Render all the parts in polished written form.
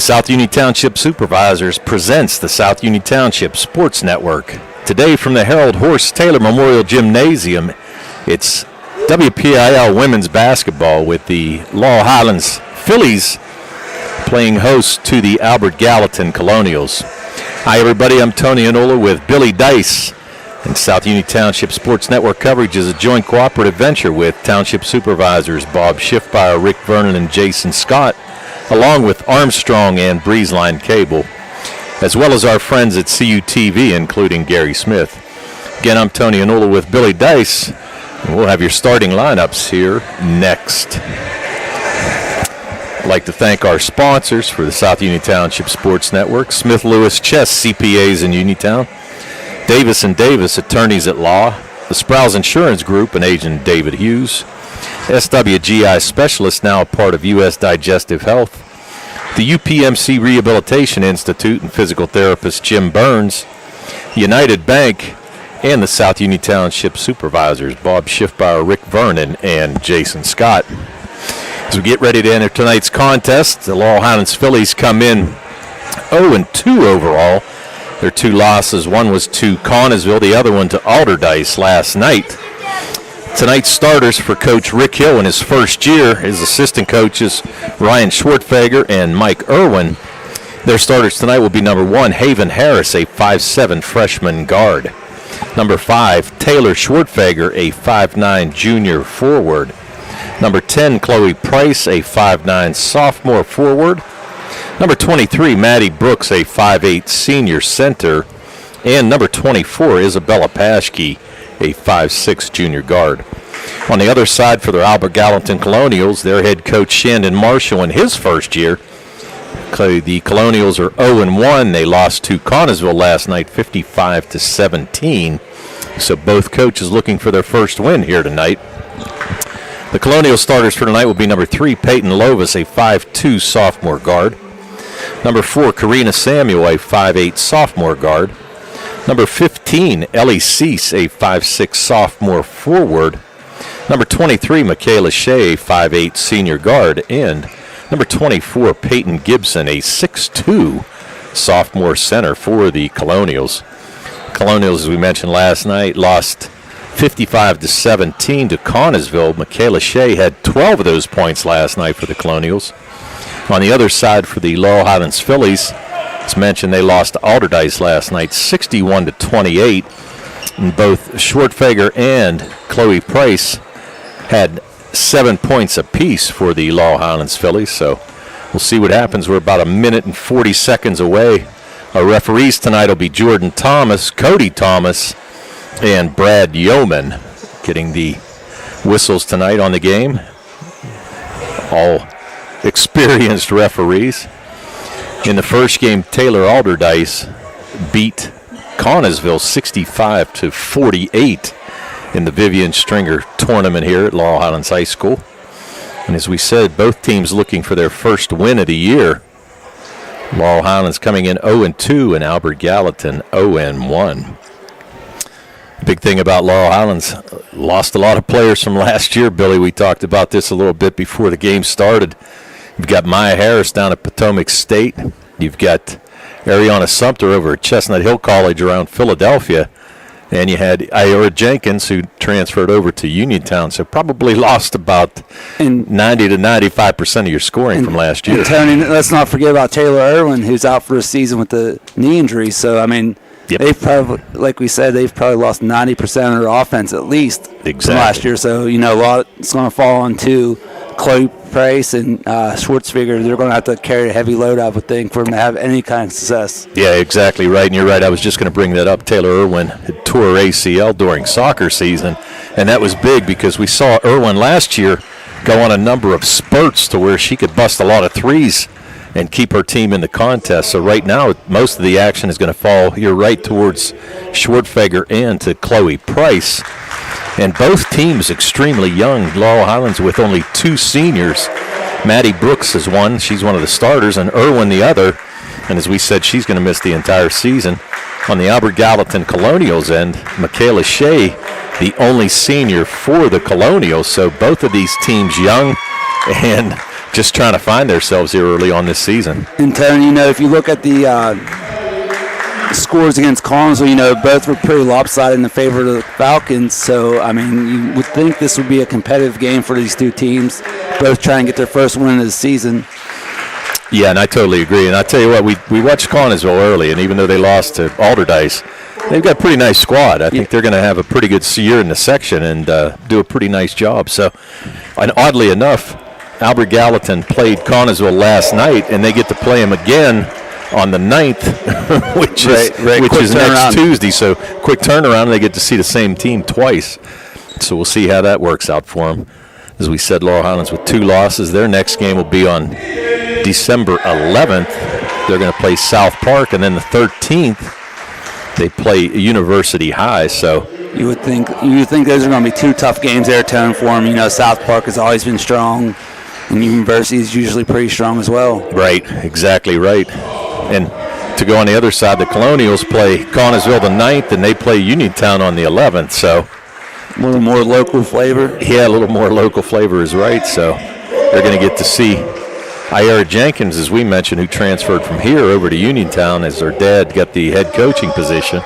South Union Township Supervisors presents the South Union Township Sports Network. Today from the Harold Horse Taylor Memorial Gymnasium, it's WPIAL women's basketball with the Laurel Highlands Phillies playing host to the Albert Gallatin Colonials. Hi everybody, I'm Tony Anola with Billy Dice. And South Union Township Sports Network coverage is a joint cooperative venture with Township Supervisors Bob Schiffmeyer, Rick Vernon, and Jason Scott, along with Armstrong and Breezeline Cable, as well as our friends at CUTV, including Gary Smith. Again, I'm Tony Anola with Billy Dice, and we'll have your starting lineups here next. I'd like to thank our sponsors for the South Union Township Sports Network: Smith Lewis Chess CPAs in Uniontown, Davis & Davis Attorneys at Law, the Sprouse Insurance Group and Agent David Hughes, SWGI Specialist, now a part of U.S. Digestive Health, the UPMC Rehabilitation Institute and physical therapist Jim Burns, United Bank, and the South Union Township Supervisors Bob Schiffmeyer, Rick Vernon, and Jason Scott. As we get ready to enter tonight's contest, the Laurel Highlands Phillies come in 0-2 overall. Their two losses, one was to Connellsville, the other one to Alderdice last night. Tonight's starters for Coach Rick Hill in his first year, his assistant coaches Ryan Schwartfager and Mike Irwin. Their starters tonight will be number 1, Haven Harris, a 5'7" freshman guard. Number 5, Taylor Schwartfager, a 5'9" junior forward. Number 10, Chloe Price, a 5'9" sophomore forward. Number 23, Maddie Brooks, a 5'8" senior center. And number 24, Isabella Paschke, a 5'6" junior guard. On the other side for the Albert Gallatin Colonials, their head coach Shandon Marshall in his first year. The Colonials are 0-1. They lost to Connellsville last night 55-17. So both coaches looking for their first win here tonight. The Colonial starters for tonight will be number 3, Peyton Lovis, a 5'2" sophomore guard. Number 4, Karina Samuel, a 5'8" sophomore guard. Number 15, Ellie Cease, a 5'6" sophomore forward. Number 23, Michaela Shea, a 5'8" senior guard. And number 24, Peyton Gibson, a 6'2" sophomore center for the Colonials. Colonials, as we mentioned last night, lost 55-17 to Connellsville. Michaela Shea had 12 of those points last night for the Colonials. On the other side for the Laurel Highlands Phillies, as mentioned, they lost to Alderdice last night 61-28. And both Schwartfager and Chloe Price had 7 points apiece for the Laurel Highlands Phillies. So we'll see what happens. We're about 1 minute and 40 seconds away. Our referees tonight will be Jordan Thomas, Cody Thomas, and Brad Yeoman getting the whistles tonight on the game. All experienced referees. In the first game, Taylor Alderdice beat Connellsville 65-48 in the Vivian Stringer tournament here at Laurel Highlands High School. And as we said, both teams looking for their first win of the year. Laurel Highlands coming in 0-2 and Albert Gallatin 0-1. Big thing about Laurel Highlands, lost a lot of players from last year, Billy. We talked about this a little bit before the game started. You've got Maya Harris down at Potomac State. You've got Ariana Sumter over at Chestnut Hill College around Philadelphia. And you had Iora Jenkins, who transferred over to Uniontown. So probably lost about 90 to 95% of your scoring from last year. And Tony, let's not forget about Taylor Irwin, who's out for a season with the knee injury. So, I mean, yep. They've probably, like we said, they've probably lost 90% of their offense at least from last year. So, you know, a lot it's going to fall on to Chloe Price and Schwartzfigger. They're going to have to carry a heavy load, I would think, for them to have any kind of success. Yeah, exactly right. And you're right. I was just going to bring that up. Taylor Irwin had tore her ACL during soccer season, and that was big because we saw Irwin last year go on a number of spurts to where she could bust a lot of threes and keep her team in the contest. So right now, most of the action is going to fall here right towards Schwartfager and to Chloe Price. And both teams extremely young. Laurel Highlands with only 2 seniors. Maddie Brooks is one. She's one of the starters, and Irwin the other. And as we said, she's going to miss the entire season. On the Albert Gallatin Colonials end, Michaela Shea, the only senior for the Colonials. So both of these teams young and just trying to find themselves here early on this season. And Tony, if you look at the scores against Collinsville, both were pretty lopsided in the favor of the Falcons. So, you would think this would be a competitive game for these two teams, both trying to get their first win of the season. Yeah, and I totally agree. And I tell you what, we watched Collinsville early, and even though they lost to Alderdice, they've got a pretty nice squad. I think they're going to have a pretty good year in the section and do a pretty nice job. So, and oddly enough, Albert Gallatin played Collinsville last night, and they get to play him again on the 9th, which is next Tuesday. So quick turnaround, and they get to see the same team twice. So we'll see how that works out for them. As we said, Laurel Highlands with 2 losses. Their next game will be on December 11th. They're going to play South Park, and then the 13th they play University High. So you would think those are going to be 2 tough games there, Tone, for them. South Park has always been strong, and University is usually pretty strong as well. Right, exactly right. And to go on the other side, the Colonials play Collinsville the 9th, and they play Uniontown on the 11th. So a little more local flavor. Yeah, a little more local flavor is right. So they're going to get to see Ira Jenkins, as we mentioned, who transferred from here over to Uniontown as their dad got the head coaching position.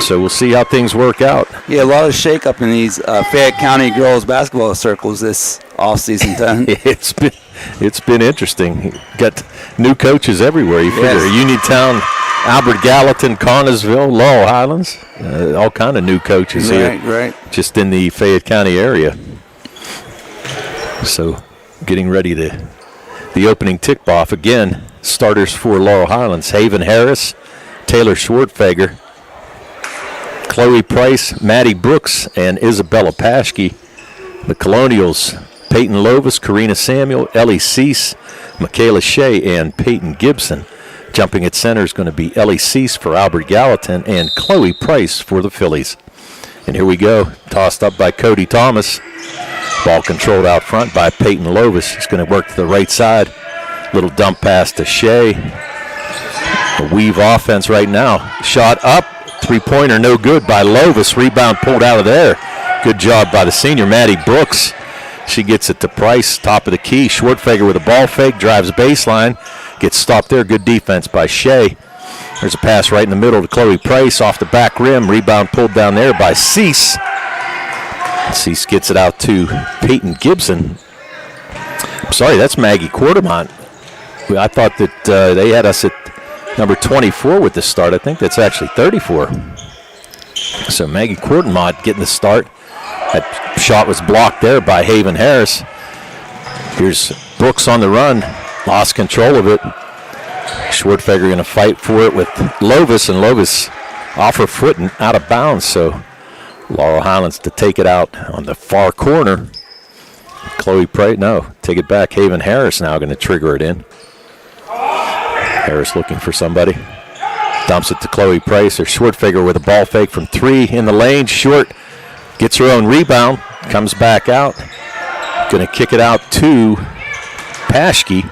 So we'll see how things work out. Yeah, a lot of shakeup in these Fayette County girls basketball circles this offseason. It's been interesting. Got new coaches everywhere. You figure Uniontown, Albert Gallatin, Collinsville, Laurel Highlands, all kind of new coaches here. Right. Just in the Fayette County area. So getting ready to the opening tip-off again. Starters for Laurel Highlands: Haven Harris, Taylor Schwartfeger, Chloe Price, Maddie Brooks, and Isabella Paschke. The Colonials: Peyton Lovis, Karina Samuel, Ellie Cease, Michaela Shea, and Peyton Gibson. Jumping at center is going to be Ellie Cease for Albert Gallatin and Chloe Price for the Phillies. And here we go. Tossed up by Cody Thomas. Ball controlled out front by Peyton Lovis. He's going to work to the right side. Little dump pass to Shea. A weave offense right now. Shot up. Three-pointer no good by Lovis. Rebound pulled out of there. Good job by the senior, Maddie Brooks. She gets it to Price, top of the key. Schwartfeger with a ball fake, drives baseline. Gets stopped there. Good defense by Shea. There's a pass right in the middle to Chloe Price off the back rim. Rebound pulled down there by Cease. Cease gets it out to Peyton Gibson. I'm sorry, that's Maggie Quartermont. I thought that they had us at number 24 with the start. I think that's actually 34. So Maggie Quartermont getting the start. That shot was blocked there by Haven Harris. Here's Brooks on the run. Lost control of it. Schwartfeger going to fight for it with Lovis, and Lovis off her foot and out of bounds. So Laurel Highlands to take it out on the far corner. Chloe Price, no, take it back. Haven Harris now going to trigger it in. Harris looking for somebody. Dumps it to Chloe Price, or Schwartfeger with a ball fake from 3 in the lane. Short gets her own rebound, comes back out. Going to kick it out to Paschke.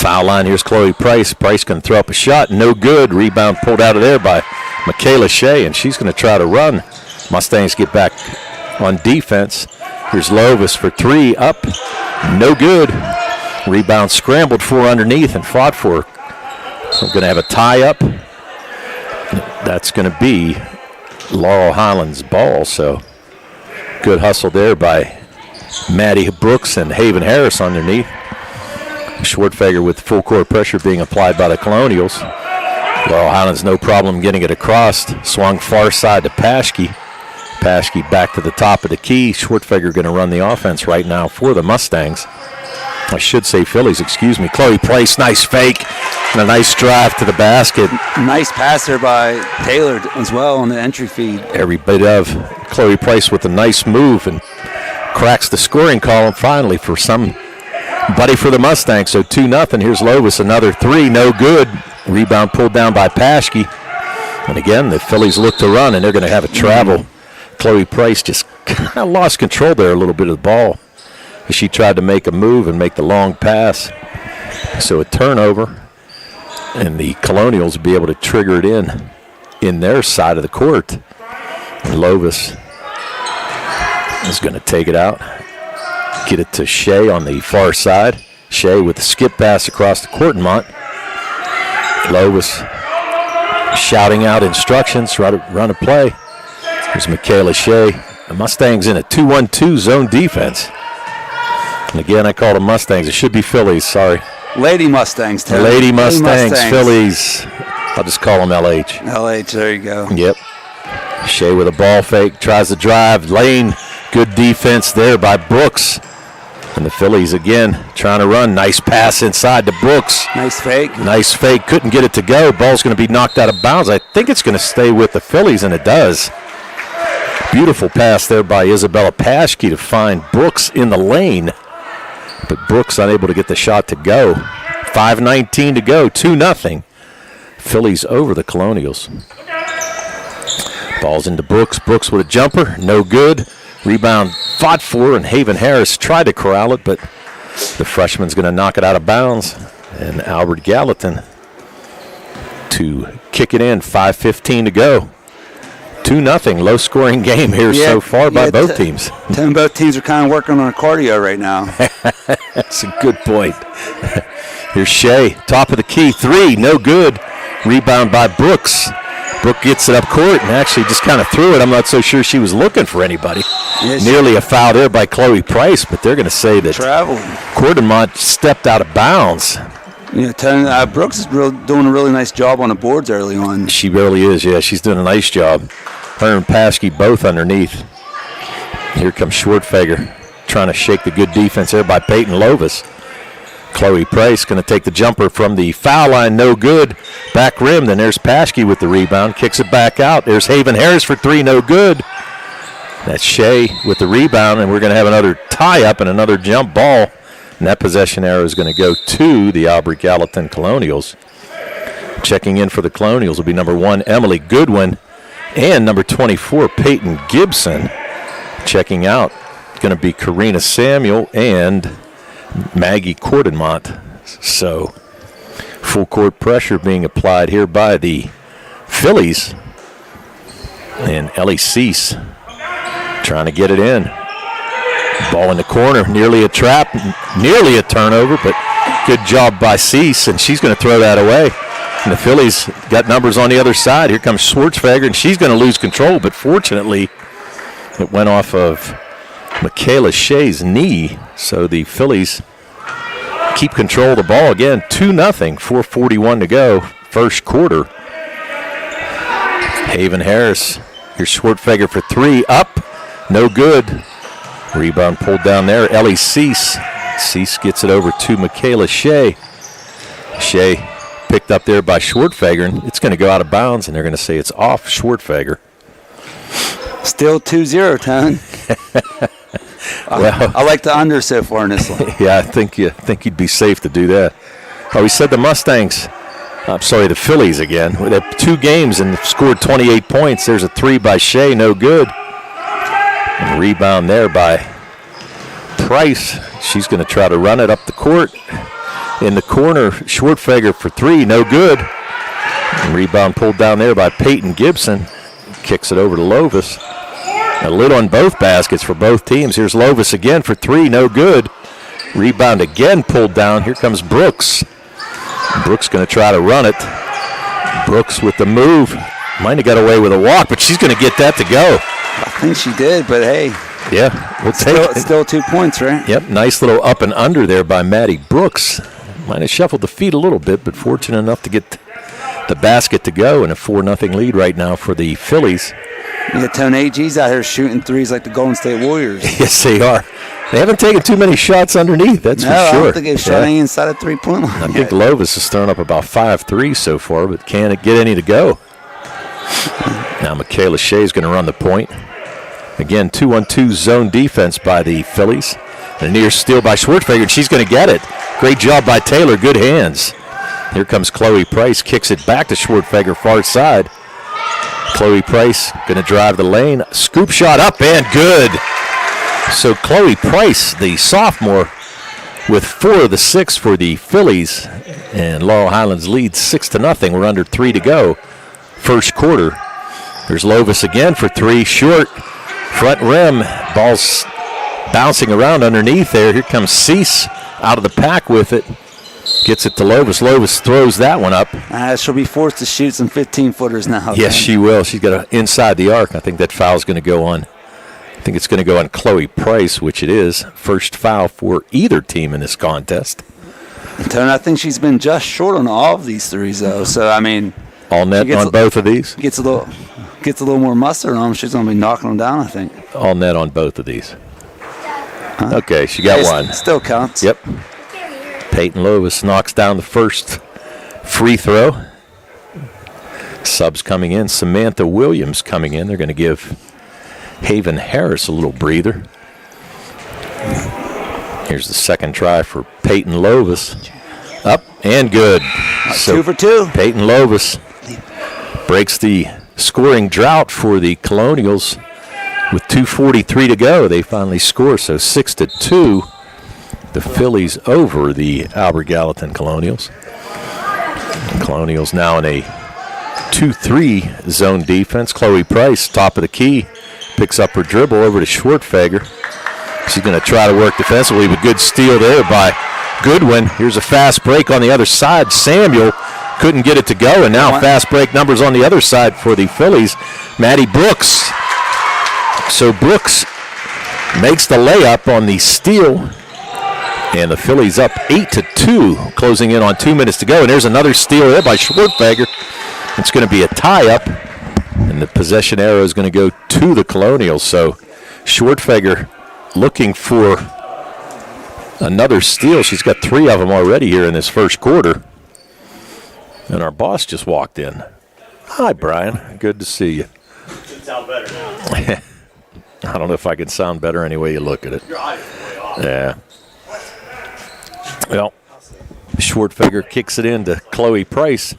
Foul line, here's Chloe Price. Price going to throw up a shot, no good. Rebound pulled out of there by Michaela Shea, and she's going to try to run. Mustangs get back on defense. Here's Lovis for 3, up, no good. Rebound scrambled for underneath and fought for. We're going to have a tie-up. That's going to be Laurel Highlands' ball, so good hustle there by Maddie Brooks and Haven Harris underneath. Schwartfeger with full court pressure being applied by the Colonials. Laurel Highlands no problem getting it across. Swung far side to Paschke. Paschke back to the top of the key. Schwartfeger going to run the offense right now for the Mustangs. I should say Phillies, excuse me. Chloe Price, nice fake and a nice drive to the basket. Nice passer by Taylor as well on the entry feed. Every bit of Chloe Price with a nice move and cracks the scoring column finally for somebody for the Mustangs. So 2-0. Here's Lovis, another 3, no good. Rebound pulled down by Paschke. And again, the Phillies look to run, and they're going to have a travel. Chloe Price just kind of lost control there a little bit of the ball. She tried to make a move and make the long pass. So a turnover, and the Colonials will be able to trigger it in their side of the court. And Lovis is going to take it out. Get it to Shea on the far side. Shea with the skip pass across the Courtmont. Lovis shouting out instructions, run a play. Here's Michaela Shea. The Mustangs in a 2-1-2 zone defense. And again, I call them Mustangs. It should be Phillies, sorry. Lady Mustangs, Tim. Lady Mustangs, Phillies. I'll just call them LH. LH, there you go. Yep. Shea with a ball fake, tries to drive. Lane, good defense there by Brooks. And the Phillies again trying to run. Nice pass inside to Brooks. Nice fake. Nice fake. Couldn't get it to go. Ball's going to be knocked out of bounds. I think it's going to stay with the Phillies, and it does. Beautiful pass there by Isabella Paschke to find Brooks in the lane. But Brooks unable to get the shot to go. 5:19 to go. 2-0. Phillies over the Colonials. Ball's into Brooks. Brooks with a jumper. No good. Rebound fought for, and Haven Harris tried to corral it, but the freshman's going to knock it out of bounds. And Albert Gallatin to kick it in. 5:15 to go. 2-0. Low-scoring game here so far by both teams. Both teams are kind of working on cardio right now. That's a good point. Here's Shea, top of the key. 3, no good. Rebound by Brooks. Brooke gets it up court and actually just kind of threw it. I'm not so sure she was looking for anybody. Yes. Nearly a foul there by Chloe Price, but they're going to say that Courtmont stepped out of bounds. Yeah, Brooks is doing a really nice job on the boards early on. She really is, yeah. She's doing a nice job. Her and Paschke both underneath. Here comes Schwartfeger trying to shake the good defense there by Peyton Lovis. Chloe Price going to take the jumper from the foul line, no good. Back rim, then there's Paschke with the rebound, kicks it back out. There's Haven Harris for 3, no good. That's Shea with the rebound, and we're going to have another tie-up and another jump ball. And that possession arrow is going to go to the Albert Gallatin Colonials. Checking in for the Colonials will be number 1, Emily Goodwin, and number 24, Peyton Gibson. Checking out, going to be Karina Samuel and Maggie Courtmont. So full court pressure being applied here by the Phillies. And Ellie Cease trying to get it in. Ball in the corner, nearly a trap, nearly a turnover, but good job by Cease, and she's going to throw that away. And the Phillies got numbers on the other side. Here comes Schwartzfeger, and she's going to lose control, but fortunately it went off of Michaela Shea's knee, so the Phillies keep control of the ball again. 2-0, 4:41 to go, first quarter. Haven Harris, here's Schwartfeger for 3, up, no good. Rebound pulled down there, Ellie Cease. Cease gets it over to Michaela Shea. Shea picked up there by Schwartfeger, and it's going to go out of bounds, and they're going to say it's off Schwartfeger. Still 2-0, Tone. Well, I like the under so far in this one. Yeah, I think you'd be safe to do that. Oh, we said the Mustangs. I'm sorry, the Phillies again. They have 2 games and scored 28 points. There's a 3 by Shea, no good. And rebound there by Price. She's going to try to run it up the court. In the corner, Schwartfeger for 3, no good. And rebound pulled down there by Peyton Gibson. Kicks it over to Lovis. A lid on both baskets for both teams. Here's Lovis again for 3, no good. Rebound again pulled down. Here comes Brooks. Brooks going to try to run it. Brooks with the move. Might have got away with a walk, but she's going to get that to go. I think she did, but hey. Yeah, we'll take it. Still 2 points, right? Yep, nice little up and under there by Maddie Brooks. Might have shuffled the feet a little bit, but fortunate enough to get the basket to go, and a 4-0 lead right now for the Phillies. Yeah, Tone AG's out here shooting threes like the Golden State Warriors. Yes, they are. They haven't taken too many shots underneath, that's for sure. I don't think they've shot any inside a 3-point line. I think Lovis has thrown up about 5 threes so far, but can't get any to go. Now Michaela Shea's going to run the point. Again, 2-on-2 zone defense by the Phillies. And a near steal by Schwartfeger, and she's going to get it. Great job by Taylor, good hands. Here comes Chloe Price, kicks it back to Schwartfeger, far side. Chloe Price going to drive the lane. Scoop shot up and good. So Chloe Price, the sophomore, with 4 of the 6 for the Phillies. And Laurel Highlands leads 6-0. We're under 3 to go. First quarter. There's Lovis again for 3. Short. Front rim. Ball's bouncing around underneath there. Here comes Cease out of the pack with it. Gets it to Lovis. Lovis throws that one up. She'll be forced to shoot some 15-footers now. Yes, she will. She's got an inside the arc. I think that foul's going to go on. I think it's going to go on Chloe Price, which it is. First foul for either team in this contest. Tony, I think she's been just short on all of these threes, though. So, I mean, all net on both of these? Gets a little more mustard on them. She's going to be knocking them down, I think. All net on both of these. Okay, she got one. Still counts. Yep. Peyton Lovis knocks down the first free throw. Subs coming in. Samantha Williams coming in. They're going to give Haven Harris a little breather. Here's the second try for Peyton Lovis. Up and good. So 2 for 2. Peyton Lovis breaks the scoring drought for the Colonials with 2:43 to go. They finally score, so 6-2. The Phillies over the Albert Gallatin Colonials. The Colonials now in a 2-3 zone defense. Chloe Price, top of the key, picks up her dribble over to Schwartfeger. She's going to try to work defensively, but good steal there by Goodwin. Here's a fast break on the other side. Samuel couldn't get it to go, and now fast break numbers on the other side for the Phillies. Maddie Brooks. So Brooks makes the layup on the steal, and the Phillies up 8-2, closing in on 2 minutes to go. And there's another steal there by Schwartfeger. It's going to be a tie-up, and the possession arrow is going to go to the Colonials. So Schwartfeger looking for another steal. She's got 3 of them already here in this first quarter. And our boss just walked in. Hi, Brian. Good to see you. You sound better now. I don't know if I can sound better any way you look at it. Your audio is way off. Yeah. Well, Schwartfeger kicks it in to Chloe Price.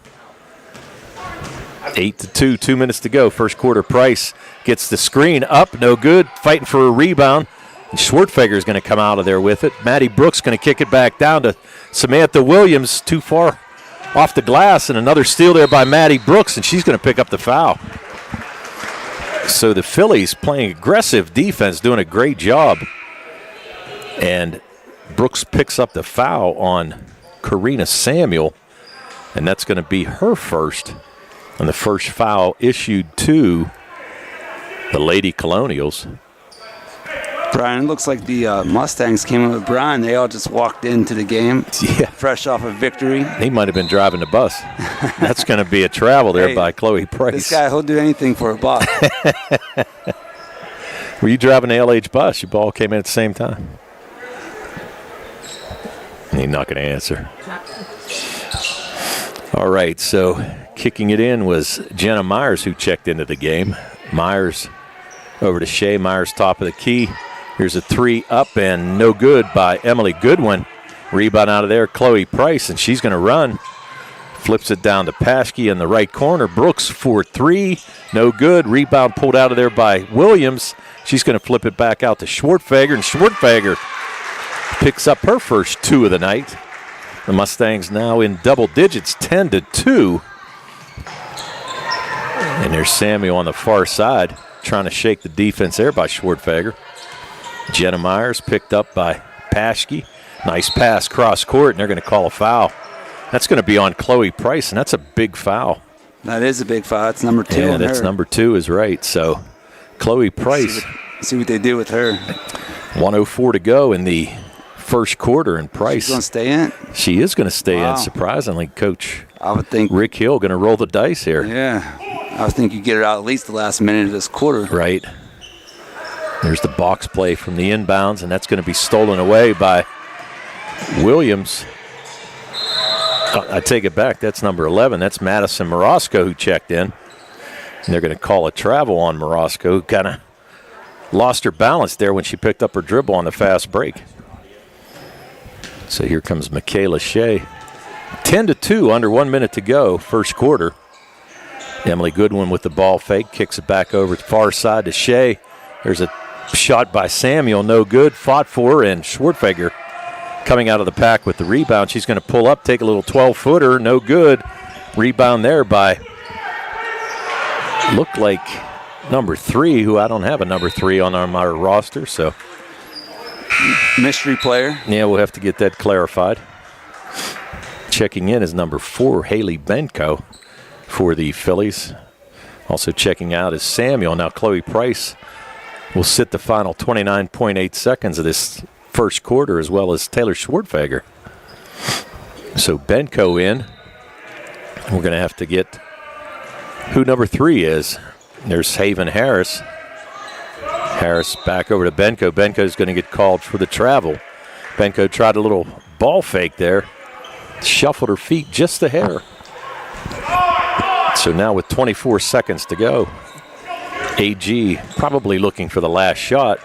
8-2, 2 minutes to go. First quarter, Price gets the screen up, no good, fighting for a rebound. And Schwartfeger is going to come out of there with it. Maddie Brooks going to kick it back down to Samantha Williams, too far off the glass, and another steal there by Maddie Brooks, and she's going to pick up the foul. So the Phillies playing aggressive defense, doing a great job. And Brooks picks up the foul on Karina Samuel, and that's going to be her first. And the first foul issued to the Lady Colonials. Brian, it looks like the Mustangs came in with Brian. They all just walked into the game, fresh off a victory. He might have been driving the bus. That's going to be a travel there by Chloe Price. This guy, he'll do anything for a buck. Were you driving the LH bus? Your ball came in at the same time. He's not going to answer. All right, so kicking it in was Jenna Myers, who checked into the game. Myers over to Shea. Myers top of the key. Here's a 3 up and no good by Emily Goodwin. Rebound out of there, Chloe Price, and she's going to run. Flips it down to Paschke in the right corner. Brooks for 3, no good. Rebound pulled out of there by Williams. She's going to flip it back out to Schwartfeger, and Schwartfeger picks up her first 2 of the night. The Mustangs now in double digits, 10-2. And there's Samuel on the far side trying to shake the defense there by Schwartfeger. Jenna Myers picked up by Paschke. Nice pass cross court, and they're going to call a foul. That's going to be on Chloe Price, and that's a big foul. That is a big foul. That's number 2 Yeah, on that's her. number 2 is right. So Chloe Price. See what they do with her. 1:04 to go in the first quarter, and Price. She's going to stay in? She is going to stay in, surprisingly. Coach I would think Rick Hill going to roll the dice here. Yeah. I would think you get her out at least the last minute of this quarter. Right. There's the box play from the inbounds, and that's going to be stolen away by Williams. I take it back. That's number 11. That's Madison Morosco who checked in. And they're going to call a travel on Morosco, who kind of lost her balance there when she picked up her dribble on the fast break. So here comes Michaela Shea. 10-2, under 1 minute to go, first quarter. Emily Goodwin with the ball fake, kicks it back over to the far side to Shea. There's a shot by Samuel, no good, fought for, and Schwartfeger coming out of the pack with the rebound. She's going to pull up, take a little 12-footer, no good. Rebound there by, looked like number 3, who I don't have a number 3 on our roster, so mystery player. Yeah, we'll have to get that clarified. Checking in is number 4, Haley Benko for the Phillies. Also checking out is Samuel. Now Chloe Price will sit the final 29.8 seconds of this first quarter, as well as Taylor Schwartfeger. So Benko in. We're going to have to get who number 3 is. There's Haven Harris. Harris back over to Benko. Benko's going to get called for the travel. Benko tried a little ball fake there. Shuffled her feet just a hair. So now with 24 seconds to go, AG probably looking for the last shot.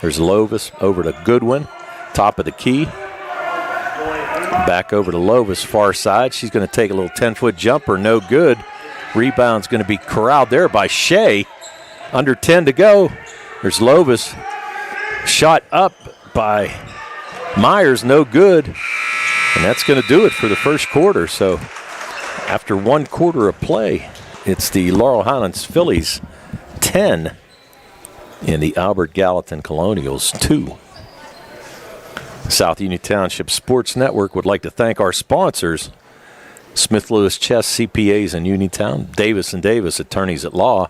There's Lovis over to Goodwin, top of the key. Back over to Lovis, far side. She's going to take a little 10-foot jumper, no good. Rebound's going to be corralled there by Shea. Under 10 to go. There's Lovis. Shot up by Myers, no good. And that's going to do it for the first quarter. So after 1 quarter of play, it's the Laurel Highlands Phillies 10 and the Albert Gallatin Colonials 2. South Union Township Sports Network would like to thank our sponsors, Smith Lewis Chess CPAs in Uniontown, Davis & Davis Attorneys at Law,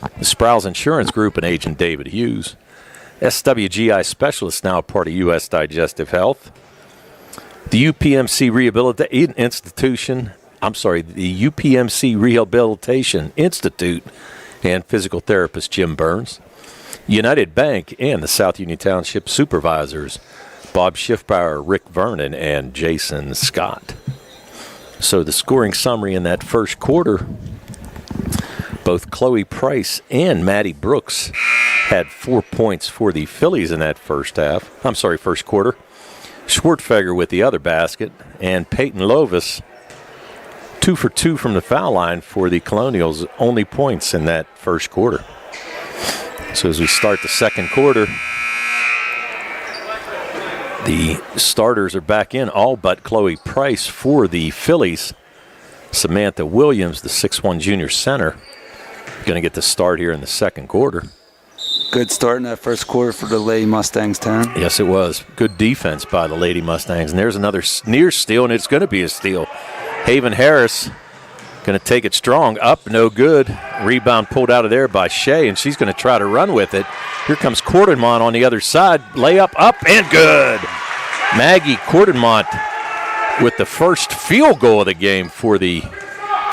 the Sprouse Insurance Group and Agent David Hughes, SWGI Specialists, now a part of U.S. Digestive Health, the UPMC Rehabilitation Institute and physical therapist Jim Burns, United Bank, and the South Union Township Supervisors, Bob Schiffbauer, Rick Vernon, and Jason Scott. So the scoring summary in that first quarter, both Chloe Price and Maddie Brooks had 4 points for the Phillies in that first quarter. Schwartfeger with the other basket, and Peyton Lovis 2 for 2 from the foul line for the Colonials, only points in that first quarter. So as we start the second quarter, the starters are back in, all but Chloe Price for the Phillies. Samantha Williams, the 6'1 junior center, going to get the start here in the second quarter. Good start in that first quarter for the Lady Mustangs, Tom. Yes, it was. Good defense by the Lady Mustangs. And there's another near steal, and it's going to be a steal. Haven Harris going to take it strong. Up, no good. Rebound pulled out of there by Shea, and she's going to try to run with it. Here comes Cordenmont on the other side. Layup up and good. Maggie Cordenmont with the first field goal of the game for the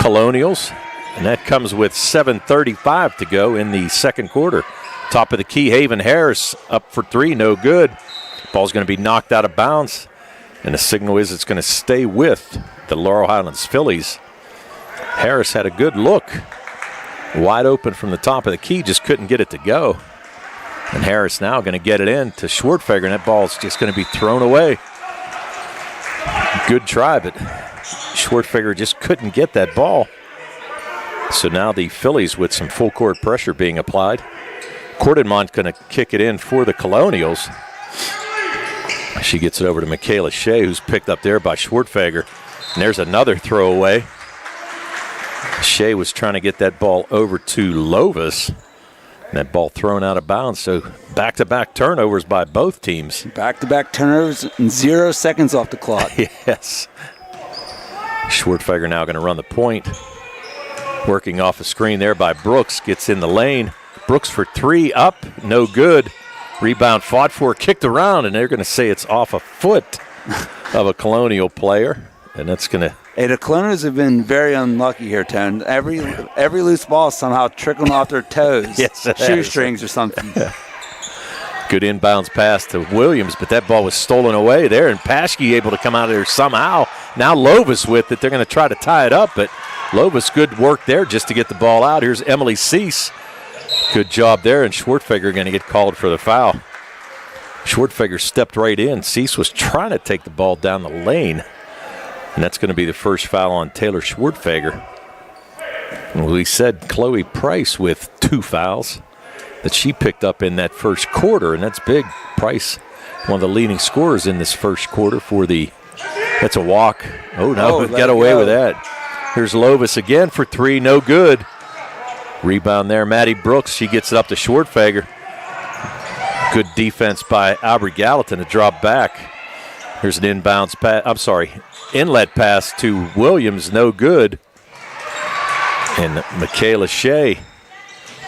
Colonials. And that comes with 7:35 to go in the second quarter. Top of the key, Haven Harris up for 3, no good. Ball's going to be knocked out of bounds. And the signal is it's going to stay with the Laurel Highlands Phillies. Harris had a good look. Wide open from the top of the key, just couldn't get it to go. And Harris now going to get it in to Schwartfeger, and that ball's just going to be thrown away. Good try, but Schwartfeger just couldn't get that ball. So now the Phillies with some full court pressure being applied. Cordenmont going to kick it in for the Colonials. She gets it over to Michaela Shea, who's picked up there by Schwartfeger. And there's another throwaway. Shea was trying to get that ball over to Lovis. And that ball thrown out of bounds. So back-to-back turnovers by both teams. Back-to-back turnovers and 0 seconds off the clock. Yes. Schwartfeger now going to run the point. Working off a screen there by Brooks. Gets in the lane. Brooks for 3, up, no good. Rebound fought for, kicked around, and they're going to say it's off a foot of a Colonial player. And that's going to... Hey, the Colonials have been very unlucky here, Tone. Every loose ball is somehow trickling off their toes. Yes, shoestrings or something. Good inbounds pass to Williams, but that ball was stolen away there, and Paschke able to come out of there somehow. Now Lovis with it. They're going to try to tie it up, but Lovis, good work there just to get the ball out. Here's Emily Cease. Good job there, and Schwartfeger going to get called for the foul. Schwartfeger stepped right in. Cease was trying to take the ball down the lane, and that's going to be the first foul on Taylor Schwartfeger. And we said Chloe Price with 2 fouls that she picked up in that first quarter, and that's big. Price, one of the leading scorers in this first quarter for the – that's a walk. Oh, no, got away with that. Here's Lovis again for 3, no good. Rebound there, Maddie Brooks. She gets it up to Schwartfeger. Good defense by Albert Gallatin to drop back. Here's an inbounds pass. Inlet pass to Williams, no good. And Michaela Shea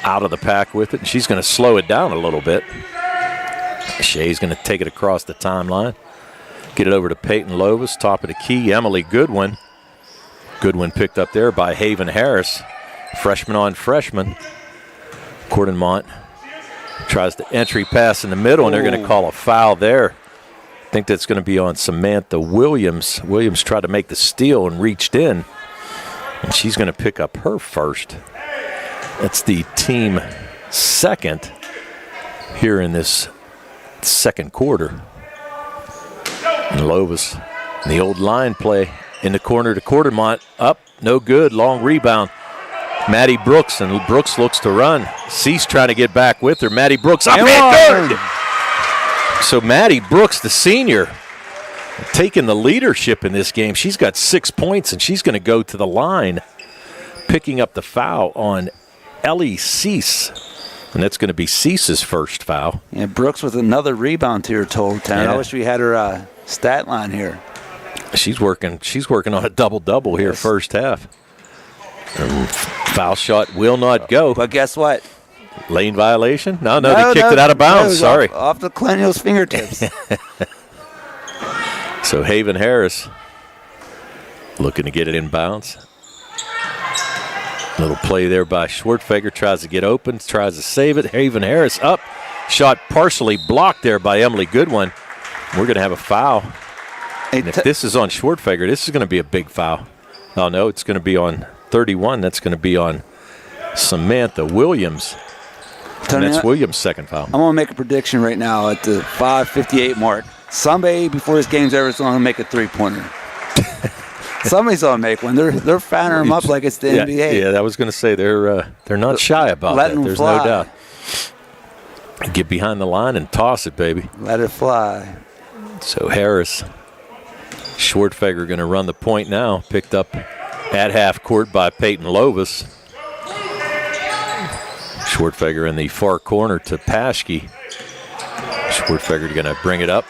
out of the pack with it, and she's going to slow it down a little bit. Shea's going to take it across the timeline. Get it over to Peyton Lovis, top of the key. Emily Goodwin. Goodwin picked up there by Haven Harris. Freshman on freshman. Cordenmont tries the entry pass in the middle, and they're going to call a foul there. I think that's going to be on Samantha Williams. Williams tried to make the steal and reached in, and she's going to pick up her first. That's the team second here in this second quarter. And Lovis, in the old line play, in the corner to Cordermont, up, no good, long rebound. Maddie Brooks, and Brooks looks to run. Cease trying to get back with her. Maddie Brooks, up and good! So Maddie Brooks, the senior, taking the leadership in this game. She's got 6 points, and she's going to go to the line, picking up the foul on Ellie Cease. And that's going to be Cease's first foul. Yeah, Brooks with another rebound to her total 10. Yeah. I wish we had her stat line here. She's working on a double-double here first half. And foul shot will not go. But guess what? Lane violation? No, they kicked it out of bounds. Sorry. Off the Colonials' fingertips. So Haven Harris looking to get it in bounds. Little play there by Schwartfeger. Tries to get open, tries to save it. Haven Harris up. Shot partially blocked there by Emily Goodwin. We're going to have a foul. And if this is on Schwartfeger, this is going to be a big foul. Oh, no, it's going to be on 31. That's going to be on Samantha Williams. And that's Williams' second foul. I'm going to make a prediction right now at the 5:58 mark. Somebody before this game's over is going to make a three-pointer. Somebody's going to make one. They're firing them up like it's the NBA. Yeah, I was going to say they're not shy about that. There's no doubt. Get behind the line and toss it, baby. Let it fly. So Harris, Schwartfeger going to run the point now. Picked up at half court by Peyton Lovis. Schwartfeger in the far corner to Paschke. Schwartfeger going to bring it up.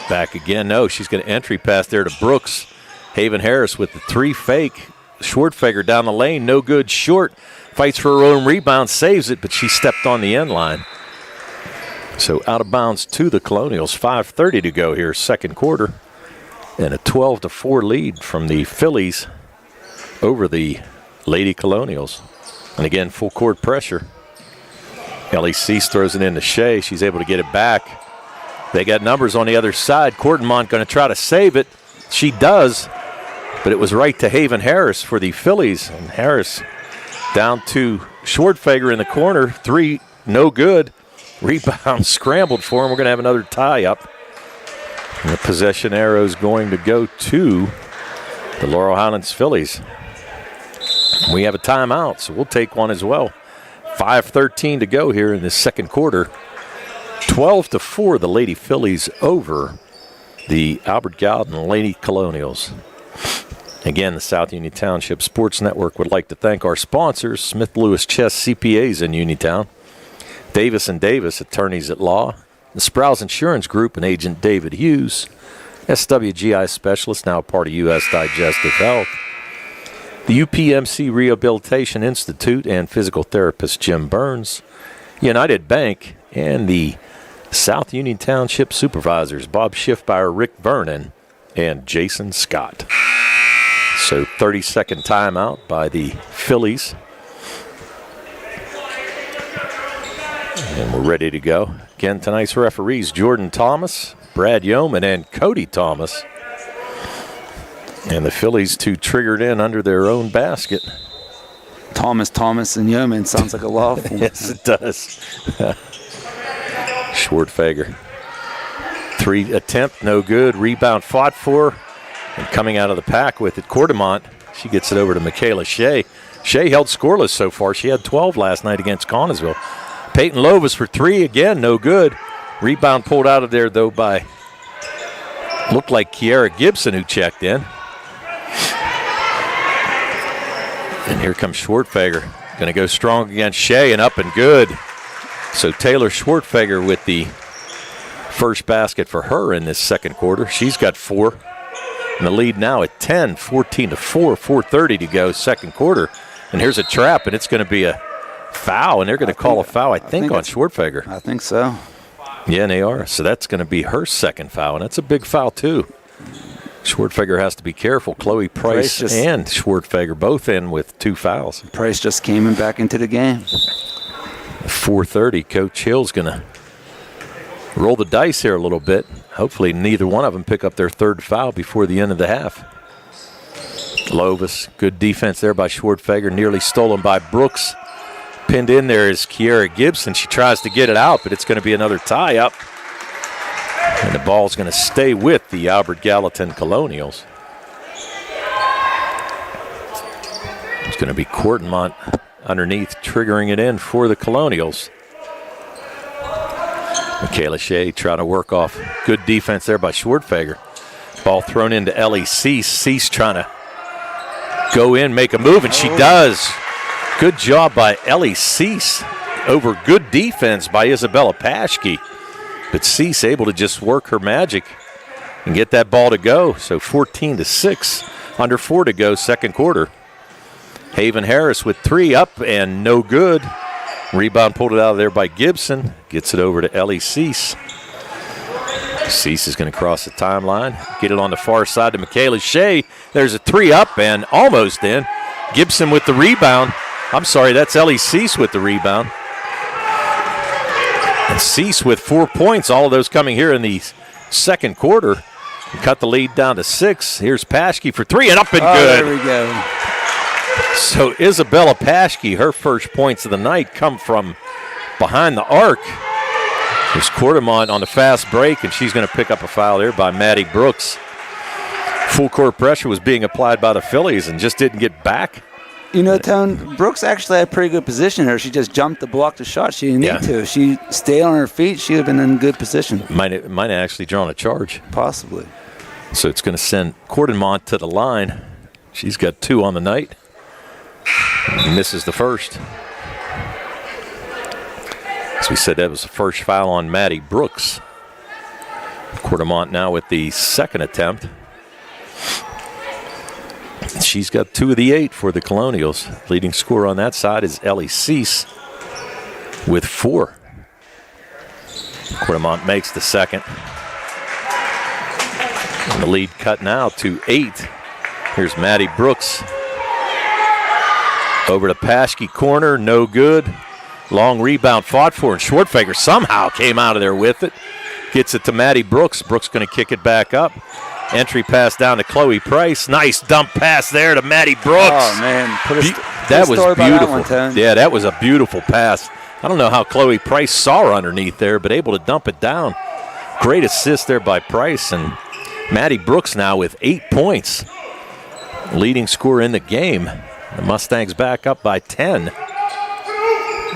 Back again. No, she's going to entry pass there to Brooks. Haven Harris with the three fake. Schwartfeger down the lane. No good. Short. Fights for her own rebound. Saves it, but she stepped on the end line. So out of bounds to the Colonials. 5:30 to go here, second quarter. And a 12-4 lead from the Phillies over the Lady Colonials. And again, full court pressure. Ellie Cease throws it in to Shea. She's able to get it back. They got numbers on the other side. Cordenmont going to try to save it. She does, but it was right to Haven Harris for the Phillies. And Harris down to Schwartfeger in the corner. Three, no good. Rebound scrambled for him. We're going to have another tie-up. And the possession arrow is going to go to the Laurel Highlands Phillies. We have a timeout, so we'll take one as well. 5:13 to go here in the second quarter. 12-4, the Lady Phillies over the Albert Gallatin Lady Colonials. Again, the South Union Township Sports Network would like to thank our sponsors, Smith Lewis Chess CPAs in Uniontown, Davis & Davis Attorneys at Law, the Sprouse Insurance Group and Agent David Hughes, SWGI Specialist, now part of U.S. Digestive Health, the UPMC Rehabilitation Institute and physical therapist Jim Burns, United Bank, and the South Union Township Supervisors Bob Schiffbauer, Rick Vernon, and Jason Scott. So 30-second timeout by the Phillies. And we're ready to go. Again, tonight's referees, Jordan Thomas, Brad Yeoman, and Cody Thomas. And the Phillies, two triggered in under their own basket. Thomas, and Yeoman sounds like a law firm. Yes, it does. Schwartfeger. Three attempt, no good. Rebound fought for. And coming out of the pack with it, Cordermont. She gets it over to Michaela Shea. Shea held scoreless so far. She had 12 last night against Connellsville. Peyton Lovis for three again, no good. Rebound pulled out of there, though, by looked like Kiara Gibson, who checked in. And here comes Schwartfeger. Going to go strong against Shea and up and good. So Taylor Schwartfeger with the first basket for her in this second quarter. She's got 4. And the lead now at 10, 14-4, 4:30 to go, second quarter. And here's a trap, and it's going to be a foul, and they're going to call a foul, I think on Schwartfeger. I think so. Yeah, and they are. So that's going to be her second foul, and that's a big foul, too. Schwartfeger has to be careful. Chloe Price and Schwartfeger both in with 2 fouls. Price just came back into the game. 4:30, Coach Hill's going to roll the dice here a little bit. Hopefully neither one of them pick up their third foul before the end of the half. Lovis, good defense there by Schwartfeger, nearly stolen by Brooks. Pinned in there is Kiera Gibson. She tries to get it out, but it's going to be another tie-up. And the ball's going to stay with the Albert Gallatin Colonials. It's going to be Courtmont underneath, triggering it in for the Colonials. Michaela Shea trying to work off good defense there by Schwartfeger. Ball thrown into Ellie Cease. Cease trying to go in, make a move, and she does. Good job by Ellie Cease over good defense by Isabella Paschke. But Cease able to just work her magic and get that ball to go. So 14-6, under 4 to go, second quarter. Haven Harris with 3 up and no good. Rebound pulled it out of there by Gibson. Gets it over to Ellie Cease. Cease is going to cross the timeline. Get it on the far side to Michaela Shea. There's a 3 up and almost in. Gibson with the rebound. I'm sorry, that's Ellie Cease with the rebound. And Cease with 4 points. All of those coming here in the second quarter. Cut the lead down to 6. Here's Paschke for 3 and up and good. There we go. So Isabella Paschke, her first points of the night come from behind the arc. There's Courtmont on the fast break, and she's going to pick up a foul there by Maddie Brooks. Full court pressure was being applied by the Phillies and just didn't get back. You know, Tone, Brooks actually had a pretty good position there. She just jumped to block the shot. She didn't need to. If she stayed on her feet, she would have been in good position. Might have actually drawn a charge. Possibly. So it's going to send Courtmont to the line. She's got 2 on the night. Misses the first. As we said, that was the first foul on Maddie Brooks. Courtmont now with the second attempt. She's got 2 of the 8 for the Colonials. Leading scorer on that side is Ellie Cease with 4. Courtmont makes the second. And the lead cut now to 8. Here's Maddie Brooks. Over to Paschke corner, no good. Long rebound fought for, and Schwartfeger somehow came out of there with it. Gets it to Maddie Brooks. Brooks going to kick it back up. Entry pass down to Chloe Price. Nice dump pass there to Maddie Brooks. Oh, man. That was beautiful. Yeah, that was a beautiful pass. I don't know how Chloe Price saw her underneath there, but able to dump it down. Great assist there by Price, and Maddie Brooks now with 8 points. Leading scorer in the game. The Mustangs back up by 10.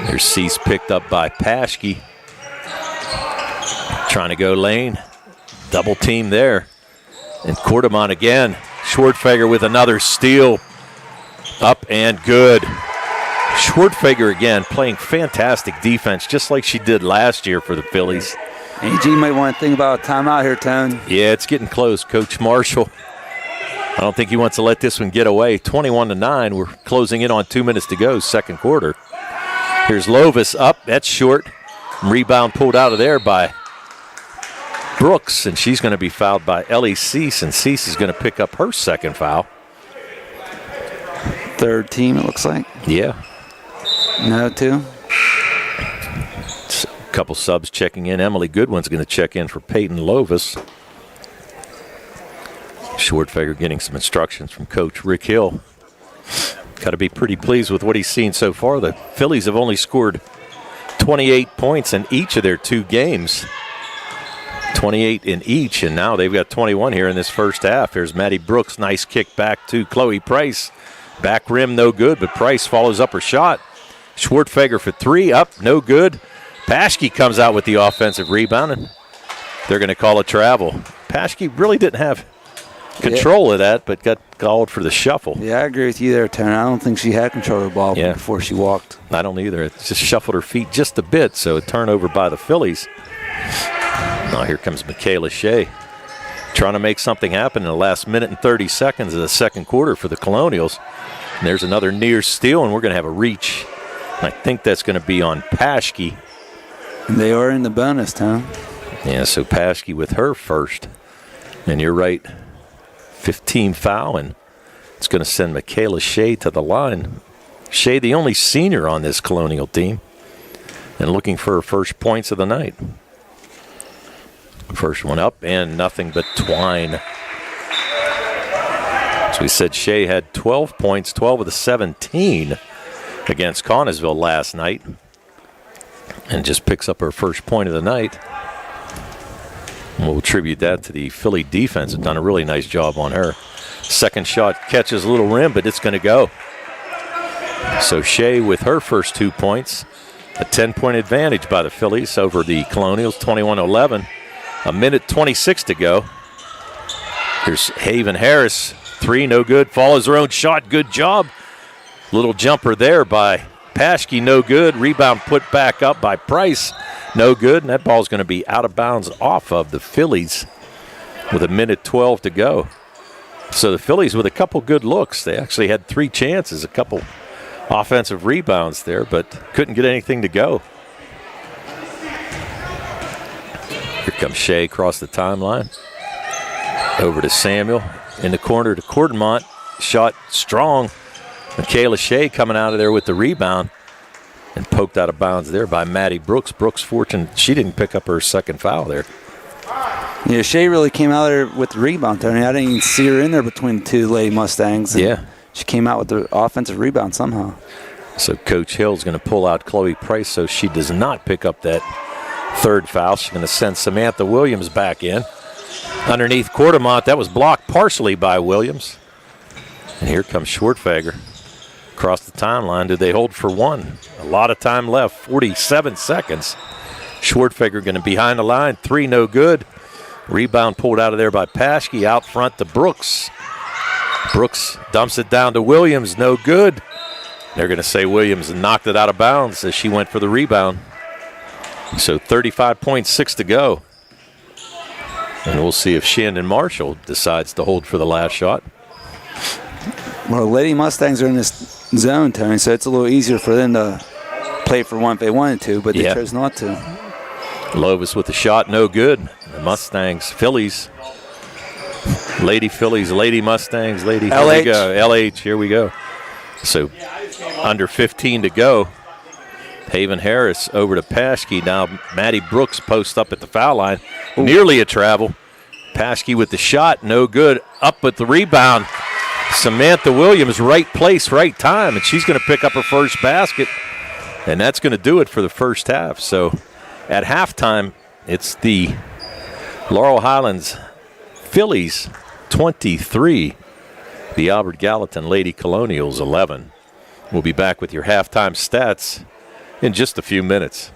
There's Cease picked up by Paschke. Trying to go lane. Double team there. And Courtmont again. Schwartfeger with another steal. Up and good. Schwartfeger again playing fantastic defense just like she did last year for the Phillies. AG might want to think about a timeout here, Tone. Yeah, it's getting close. Coach Marshall, I don't think he wants to let this one get away. 21-9. We're closing in on 2 minutes to go, second quarter. Here's Lovis up. That's short. Rebound pulled out of there by Brooks, and she's going to be fouled by Ellie Cease, and Cease is going to pick up her second foul. Third team, it looks like. Yeah. No, 2. A couple subs checking in. Emily Goodwin's going to check in for Peyton Lovis. Schwartfeger getting some instructions from Coach Rick Hill. Got to be pretty pleased with what he's seen so far. The Phillies have only scored 28 points in each of their 2 games. 28 in each, and now they've got 21 here in this first half. Here's Maddie Brooks. Nice kick back to Chloe Price. Back rim, no good, but Price follows up her shot. Schwartfeger for 3, up, no good. Paschke comes out with the offensive rebound, and they're going to call a travel. Paschke really didn't have control of that, but got called for the shuffle. Yeah, I agree with you there, Tony. I don't think she had control of the ball before she walked. I don't either. It just shuffled her feet just a bit, so a turnover by the Phillies. Now here comes Michaela Shea, trying to make something happen in the last minute and 30 seconds of the second quarter for the Colonials. And there's another near steal, and we're going to have a reach. And I think that's going to be on Paschke. And they are in the bonus, Tom. Yeah, so Paschke with her first. And you're right, 15 foul, and it's going to send Michaela Shea to the line. Shea, the only senior on this Colonial team, and looking for her first points of the night. First one up, and nothing but twine. So we said Shea had 12 points, 12 of the 17 against Connellsville last night, and just picks up her first point of the night. And we'll attribute that to the Philly defense. Have done a really nice job on her. Second shot catches a little rim, but it's going to go. So Shea with her first 2 points. A 10-point advantage by the Phillies over the Colonials, 21-11. A minute 26 to go. Here's Haven Harris. 3, no good. Follows her own shot. Good job. Little jumper there by Paschke, no good. Rebound put back up by Price, no good. And that ball's going to be out of bounds off of the Phillies with a minute 12 to go. So the Phillies with a couple good looks. They actually had 3 chances, a couple offensive rebounds there, but couldn't get anything to go. Here comes Shea across the timeline. Over to Samuel. In the corner to Cordemont. Shot strong. Michaela Shea coming out of there with the rebound. And poked out of bounds there by Maddie Brooks. Brooks fortunate she didn't pick up her second foul there. Yeah, Shea really came out there with the rebound, Tony. I didn't even see her in there between the 2 Lady Mustangs. Yeah. She came out with the offensive rebound somehow. So Coach Hill's going to pull out Chloe Price so she does not pick up that third foul. She's going to send Samantha Williams back in. Underneath Cordemont, that was blocked partially by Williams. And here comes Schwartfeger across the timeline. Did they hold for one? A lot of time left, 47 seconds. Schwartfeger going to behind the line, 3 no good. Rebound pulled out of there by Paschke, out front to Brooks. Brooks dumps it down to Williams, no good. They're going to say Williams knocked it out of bounds as she went for the rebound. So 35.6 to go. And we'll see if Shandon Marshall decides to hold for the last shot. Well, the Lady Mustangs are in this zone, Tony, so it's a little easier for them to play for one if they wanted to, but they chose not to. Lovis with the shot, no good. The Mustangs, Phillies. Lady Phillies, Lady Mustangs, Lady. Here we go. LH, here we go. So under 15 to go. Haven Harris over to Paschke. Now Maddie Brooks posts up at the foul line. Ooh. Nearly a travel. Paschke with the shot, no good. Up with the rebound. Samantha Williams, right place, right time, and she's going to pick up her first basket. And that's going to do it for the first half. So at halftime, it's the Laurel Highlands Phillies 23, the Albert Gallatin Lady Colonials 11. We'll be back with your halftime stats in just a few minutes.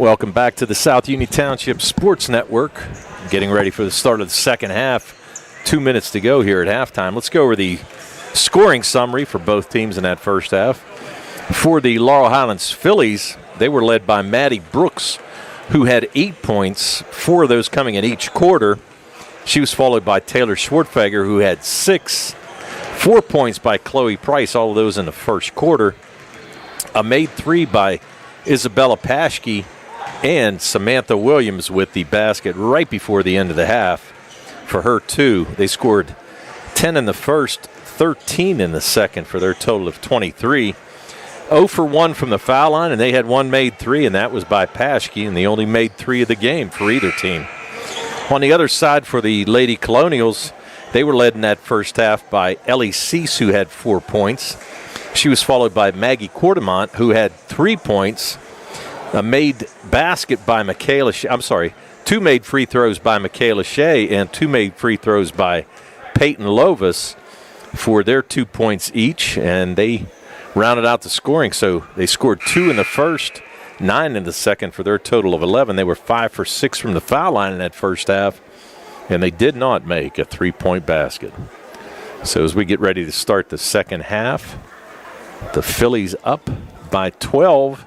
Welcome back to the South Union Township Sports Network. Getting ready for the start of the second half. 2 minutes to go here at halftime. Let's go over the scoring summary for both teams in that first half. For the Laurel Highlands Phillies, they were led by Maddie Brooks, who had 8 points, 4 of those coming in each quarter. She was followed by Taylor Schwartfeger, who had 6. 4 points by Chloe Price, all of those in the first quarter. A made 3 by Isabella Paschke, and Samantha Williams with the basket right before the end of the half for her, too. They scored 10 in the first, 13 in the second for their total of 23. 0 for 1 from the foul line, and they had 1 made 3, and that was by Paschke, and they only made 3 of the game for either team. On the other side for the Lady Colonials, they were led in that first half by Ellie Cease, who had 4 points. She was followed by Maggie Quartermont, who had 3 points. A made basket by Michaela Shea. 2 made free throws by Michaela Shea and 2 made free throws by Peyton Lovis for their 2 points each, and they rounded out the scoring. So they scored 2 in the first, 9 in the second for their total of 11. They were 5 for 6 from the foul line in that first half, and they did not make a 3-point basket. So as we get ready to start the second half, the Phillies up by 12.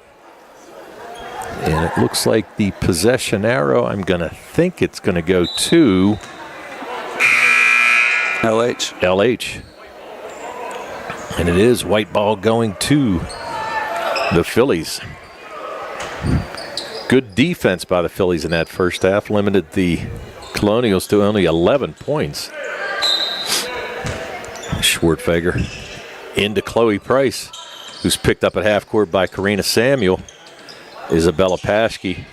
And it looks like the possession arrow, I'm going to think it's going to go to LH. And it is white ball going to the Phillies. Good defense by the Phillies in that first half. Limited the Colonials to only 11 points. Schwartfeger into Chloe Price, who's picked up at half court by Karina Samuel. Isabella Paschke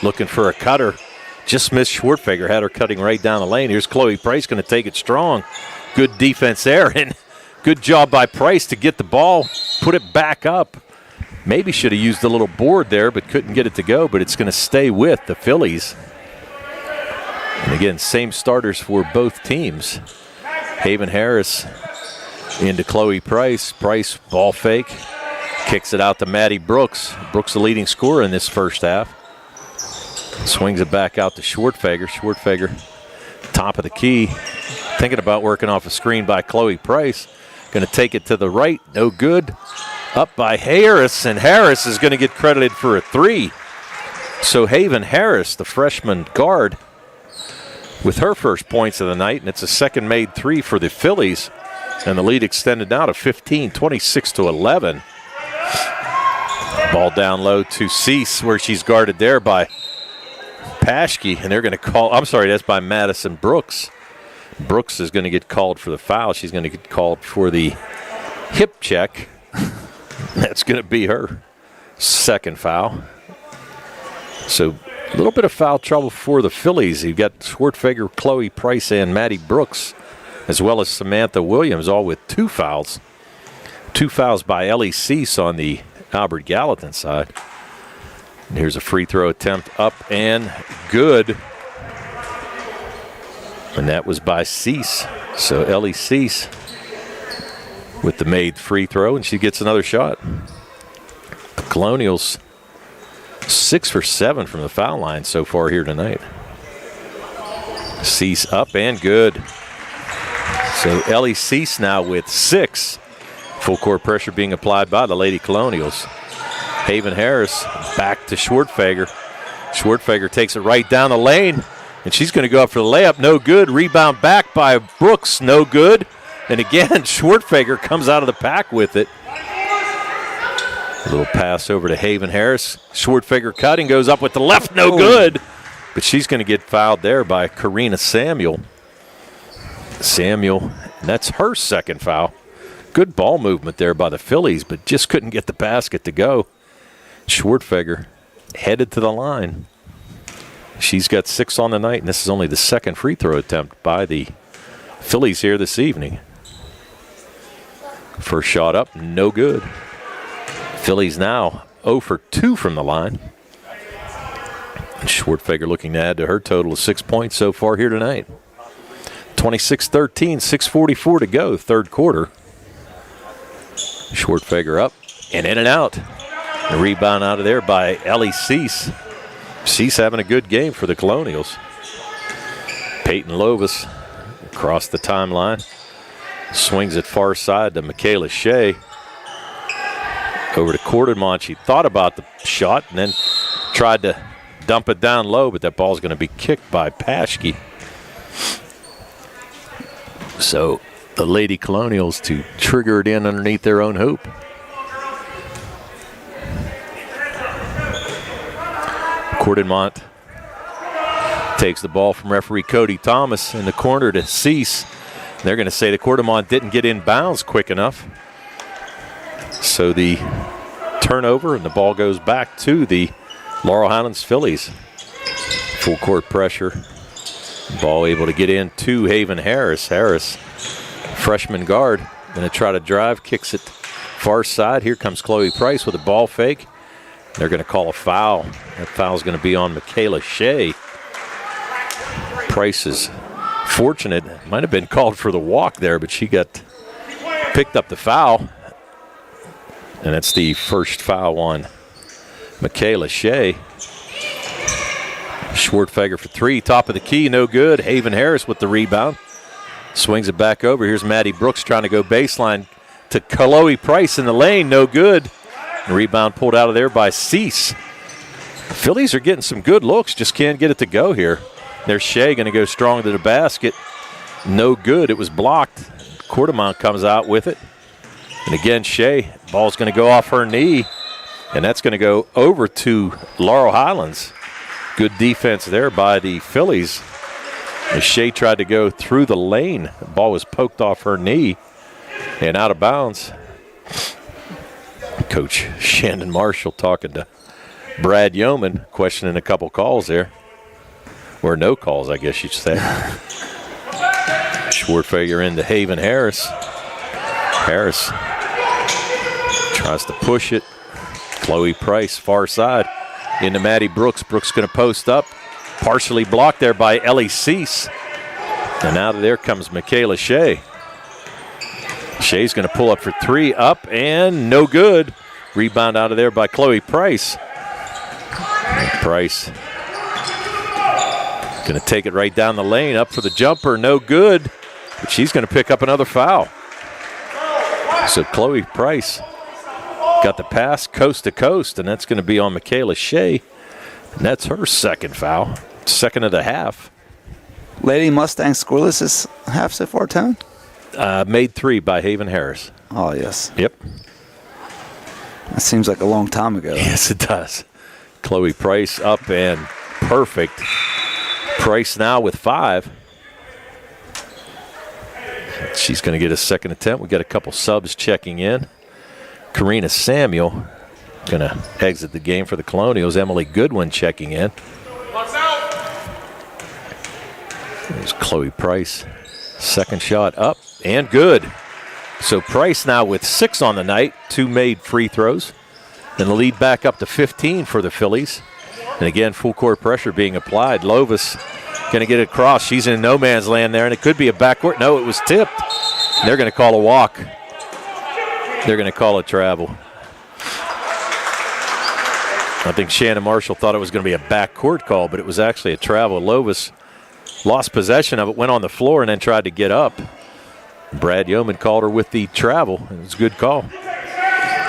looking for a cutter. Just missed Schwartfeger, had her cutting right down the lane. Here's Chloe Price going to take it strong. Good defense there, and good job by Price to get the ball, put it back up. Maybe should have used a little board there, but couldn't get it to go, but it's going to stay with the Phillies. And again, same starters for both teams. Haven Harris into Chloe Price. Price, ball fake. Kicks it out to Maddie Brooks. Brooks the leading scorer in this first half. Swings it back out to Schwartfeger. Schwartfeger, top of the key. Thinking about working off a screen by Chloe Price. Going to take it to the right. No good. Up by Harris, and Harris is going to get credited for a 3. So Haven Harris, the freshman guard, with her first points of the night, and it's a second made 3 for the Phillies. And the lead extended now to 15, 26-11. Ball down low to Cease, where she's guarded there by Paschke, and they're going to call, that's by Madison Brooks. Brooks is going to get called for the foul. She's going to get called for the hip check. That's going to be her second foul. So a little bit of foul trouble for the Phillies. You've got Schwartfeger, Chloe Price, and Maddie Brooks, as well as Samantha Williams, all with 2 fouls. 2 fouls by Ellie Cease on the Albert Gallatin side. And here's a free throw attempt up and good. And that was by Cease. So Ellie Cease with the made free throw, and she gets another shot. The Colonials 6 for 7 from the foul line so far here tonight. Cease up and good. So Ellie Cease now with 6. Full court pressure being applied by the Lady Colonials. Haven Harris back to Schwartfeger. Schwartfeger takes it right down the lane, and she's going to go up for the layup. No good. Rebound back by Brooks. No good. And again, Schwartfeger comes out of the pack with it. A little pass over to Haven Harris. Schwartfeger cutting, goes up with the left. No good. But she's going to get fouled there by Karina Samuel. Samuel, and that's her second foul. Good ball movement there by the Phillies, but just couldn't get the basket to go. Schwartfeger headed to the line. She's got 6 on the night, and this is only the second free throw attempt by the Phillies here this evening. First shot up, no good. Phillies now 0 for 2 from the line. And Schwartfeger looking to add to her total of 6 points so far here tonight. 26-13, 6:44 to go, third quarter. Schwartfeger up and in and out. A rebound out of there by Ellie Cease. She's having a good game for the Colonials. Peyton Lovis across the timeline. Swings it far side to Michaela Shea. Over to Quartermont. She thought about the shot and then tried to dump it down low, but that ball's going to be kicked by Paschke. So the Lady Colonials to trigger it in underneath their own hoop. Quartermont takes the ball from referee Cody Thomas in the corner to Cease. They're going to say the Quartermont didn't get in bounds quick enough. So the turnover and the ball goes back to the Laurel Highlands Phillies. Full court pressure. Ball able to get in to Haven Harris. Harris, freshman guard, going to try to drive, kicks it far side. Here comes Chloe Price with a ball fake. They're going to call a foul. That foul's going to be on Michaela Shea. Price is fortunate. Might have been called for the walk there, but she picked up the foul. And that's the first foul on Michaela Shea. Schwartfeger for three, top of the key, no good. Haven Harris with the rebound. Swings it back over. Here's Maddie Brooks trying to go baseline to Chloe Price in the lane, no good. Rebound pulled out of there by Cease. The Phillies are getting some good looks, just can't get it to go here. There's Shea going to go strong to the basket. No good, it was blocked. Quartermont comes out with it. And again, Shea, ball's going to go off her knee, and that's going to go over to Laurel Highlands. Good defense there by the Phillies. As Shea tried to go through the lane, the ball was poked off her knee and out of bounds. Coach Shannon Marshall talking to Brad Yeoman, questioning a couple calls there. Or no calls, I guess you'd say. Schwartfeger into Haven Harris. Harris tries to push it. Chloe Price, far side, into Maddie Brooks. Brooks going to post up. Partially blocked there by Ellie Cease. And out of there comes Michaela Shea. Shea's going to pull up for three, up and no good. Rebound out of there by Chloe Price. Price going to take it right down the lane, up for the jumper, no good. But she's going to pick up another foul. So Chloe Price got the pass coast to coast, and that's going to be on Michaela Shea. And that's her second foul, second of the half. Lady Mustangs scoreless this half so far, Tone? Made three by Haven Harris. Oh, yes. Yep. That seems like a long time ago. Yes, it does. Chloe Price up and perfect. Price now with 5. She's going to get a second attempt. We got a couple subs checking in. Karina Samuel going to exit the game for the Colonials. Emily Goodwin checking in. There's Chloe Price. Second shot up and good. So Price now with 6 on the night, 2 made free throws. Then the lead back up to 15 for the Phillies. And again, full court pressure being applied. Lovis going to get it across. She's in no man's land there, and it could be a backcourt. No, it was tipped. And they're going to call a walk. They're going to call a travel. I think Shannon Marshall thought it was going to be a backcourt call, but it was actually a travel. Lovis lost possession of it, went on the floor, and then tried to get up. Brad Yeoman called her with the travel. It was a good call.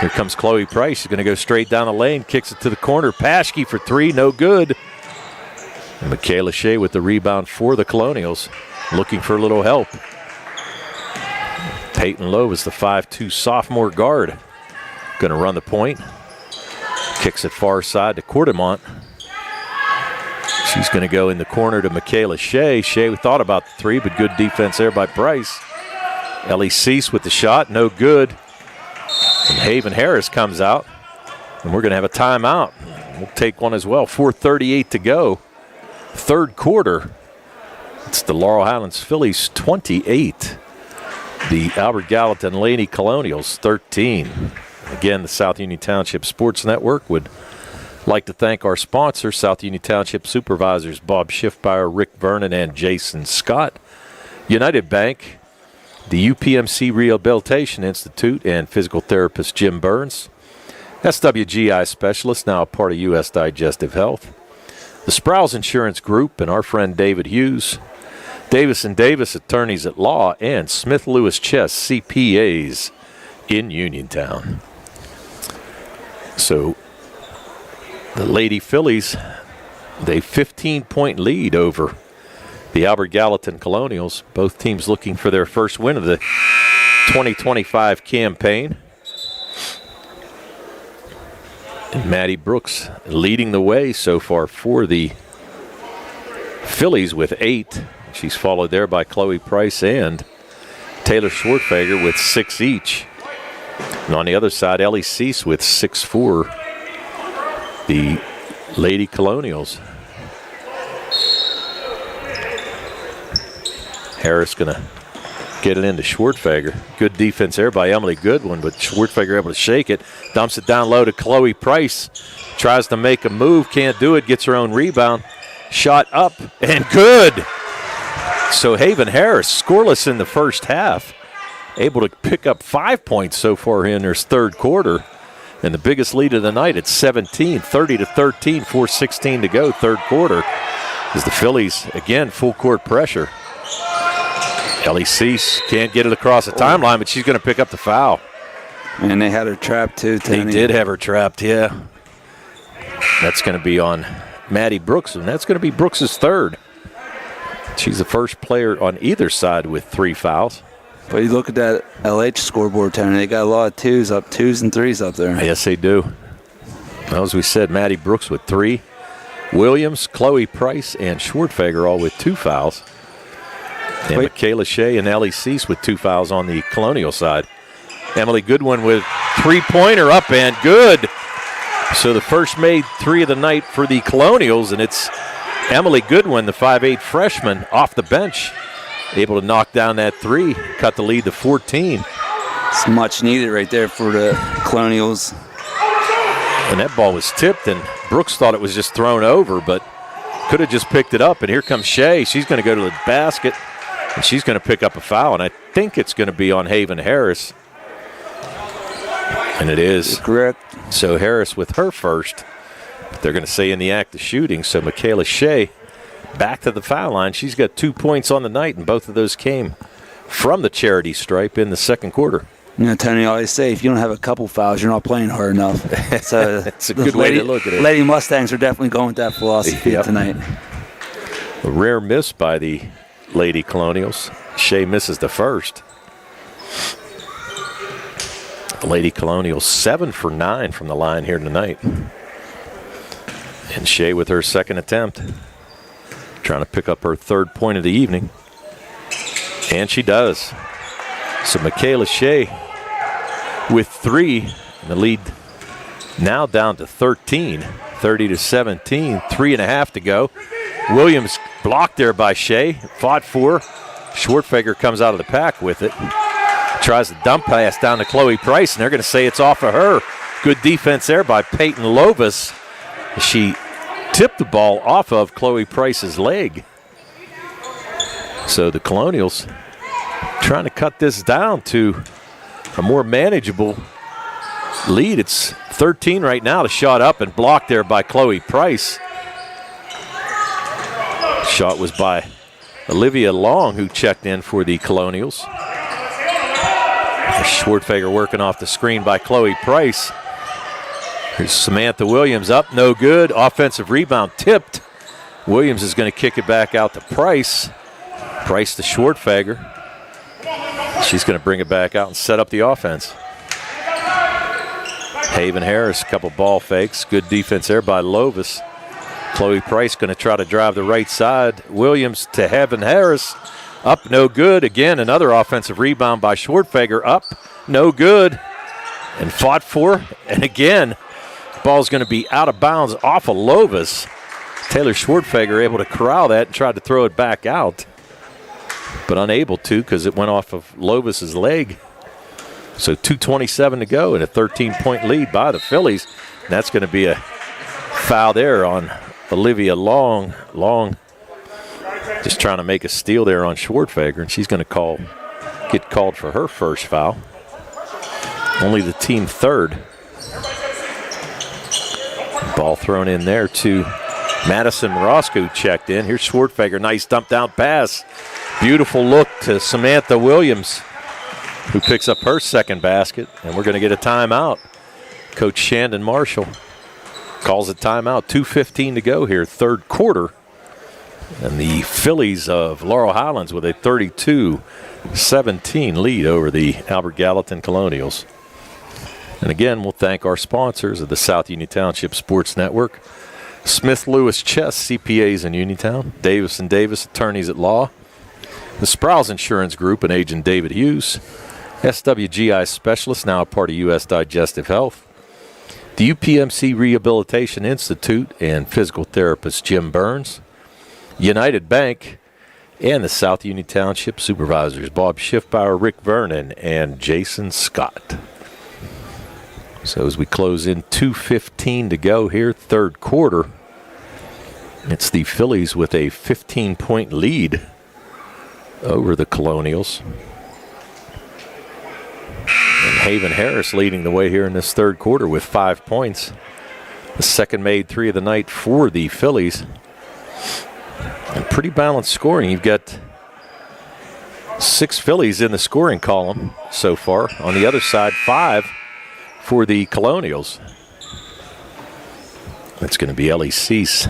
Here comes Chloe Price. She's going to go straight down the lane, kicks it to the corner. Paschke for 3, no good. And Michaela Shea with the rebound for the Colonials, looking for a little help. Peyton Lowe is the 5'2" sophomore guard. Going to run the point. Kicks it far side to Quartermont. She's going to go in the corner to Michaela Shea. Shea thought about the 3, but good defense there by Price. Ellie Cease with the shot, no good. And Haven Harris comes out, and we're going to have a timeout. We'll take one as well. 4:38 to go. Third quarter. It's the Laurel Highlands Phillies 28. The Albert Gallatin Lady Colonials 13. Again, the South Union Township Sports Network would like to thank our sponsors, South Union Township Supervisors Bob Schiffbauer, Rick Vernon, and Jason Scott. United Bank, the UPMC Rehabilitation Institute, and physical therapist Jim Burns. SWGI Specialist, now a part of U.S. Digestive Health. the Sprouse Insurance Group and our friend David Hughes, Davis & Davis, attorneys at law, and Smith Lewis Chess, CPAs in Uniontown. So the Lady Phillies, they 15-point lead over the Albert Gallatin Colonials. Both teams looking for their first win of the 2025 campaign. And Maddie Brooks leading the way so far for the Phillies with 8. She's followed there by Chloe Price and Taylor Schwartfager with 6 each. And on the other side, Ellie Cease with 6 for the Lady Colonials. Harris going to get it into Schwartfager. Good defense there by Emily Goodwin, but Schwartfager able to shake it. Dumps it down low to Chloe Price. Tries to make a move, can't do it, gets her own rebound. Shot up and good. So Haven Harris scoreless in the first half. Able to pick up 5 points so far in her third quarter. And the biggest lead of the night at 17, 30-13, 4:16 to go, third quarter. As the Phillies, again, full court pressure. Ellie Cease can't get it across the timeline, but she's going to pick up the foul. And they had her trapped too, Tony. They did have her trapped, yeah. That's going to be on Maddie Brooks, and that's going to be Brooks' third. She's the first player on either side with 3 fouls. But you look at that LH scoreboard, Tony, they got a lot of 2s and 3s up there. Yes, they do. Well, as we said, Maddie Brooks with 3. Williams, Chloe Price, and Schwartfager all with 2 fouls. And Michaela Shea and Ellie Cease with 2 fouls on the Colonial side. Emily Goodwin with 3-pointer up and good. So the first made 3 of the night for the Colonials, and it's Emily Goodwin, the 5'8 freshman, off the bench, able to knock down that 3, cut the lead to 14. It's much needed right there for the Colonials. And that ball was tipped, and Brooks thought it was just thrown over, but could have just picked it up. And here comes Shea. She's going to go to the basket, and she's going to pick up a foul, and I think it's going to be on Haven Harris. And it is. Correct. So Harris with her first. They're going to say in the act of shooting. So Michaela Shea back to the foul line. She's got 2 points on the night, and both of those came from the charity stripe in the second quarter. You know, Tony, I always say if you don't have a couple fouls, you're not playing hard enough. So that's a good way to look at it. Lady Mustangs are definitely going with that philosophy tonight. A rare miss by the Lady Colonials. Shea misses the first. The Lady Colonials 7 for 9 from the line here tonight. And Shea with her second attempt. Trying to pick up her 3rd point of the evening. And she does. So Michaela Shea with 3. And the lead now down to 13. 30-17. 3.5 to go. Williams blocked there by Shea. Fought for. Schwartfager comes out of the pack with it. Tries to dump pass down to Chloe Price, and they're going to say it's off of her. Good defense there by Peyton Lovis. She tipped the ball off of Chloe Price's leg. So the Colonials trying to cut this down to a more manageable lead. It's 13 right now. The shot up and blocked there by Chloe Price. Shot was by Olivia Long, who checked in for the Colonials. Schwartfager working off the screen by Chloe Price. Here's Samantha Williams up, no good. Offensive rebound tipped. Williams is going to kick it back out to Price. Price to Schwartfager. She's going to bring it back out and set up the offense. Haven Harris, a couple ball fakes. Good defense there by Lovis. Chloe Price going to try to drive the right side. Williams to Haven Harris. Up, no good. Again, another offensive rebound by Schwartfager. Up, no good. And fought for. And again, the ball's going to be out of bounds off of Lovis. Taylor Schwartfager able to corral that and tried to throw it back out. But unable to because it went off of Lovis's leg. So 2:27 to go and a 13-point lead by the Phillies. And that's going to be a foul there on Olivia Long. Long just trying to make a steal there on Schwartfager, and she's going to get called for her first foul. Only the team 3rd. Ball thrown in there to Madison Morosco checked in. Here's Schwartfeger. Nice dump down pass. Beautiful look to Samantha Williams, who picks up her second basket. And we're going to get a timeout. Coach Shandon Marshall calls a timeout. 2:15 to go here, third quarter. And the Phillies of Laurel Highlands with a 32-17 lead over the Albert Gallatin Colonials. And again, we'll thank our sponsors of the South Union Township Sports Network. Smith Lewis Chess, CPAs in Uniontown. Davis & Davis, attorneys at law. The Sprouse Insurance Group and Agent David Hughes. SWGI Specialist, now a part of U.S. Digestive Health. The UPMC Rehabilitation Institute and physical therapist Jim Burns. United Bank, and the South Union Township Supervisors Bob Schiffbauer, Rick Vernon, and Jason Scott. So as we close in, 2:15 to go here, third quarter. It's the Phillies with a 15-point lead over the Colonials. And Haven Harris leading the way here in this third quarter with 5 points. The second made three of the night for the Phillies. And pretty balanced scoring. You've got 6 Phillies in the scoring column so far. On the other side, 5 for the Colonials. That's going to be Ellie Cease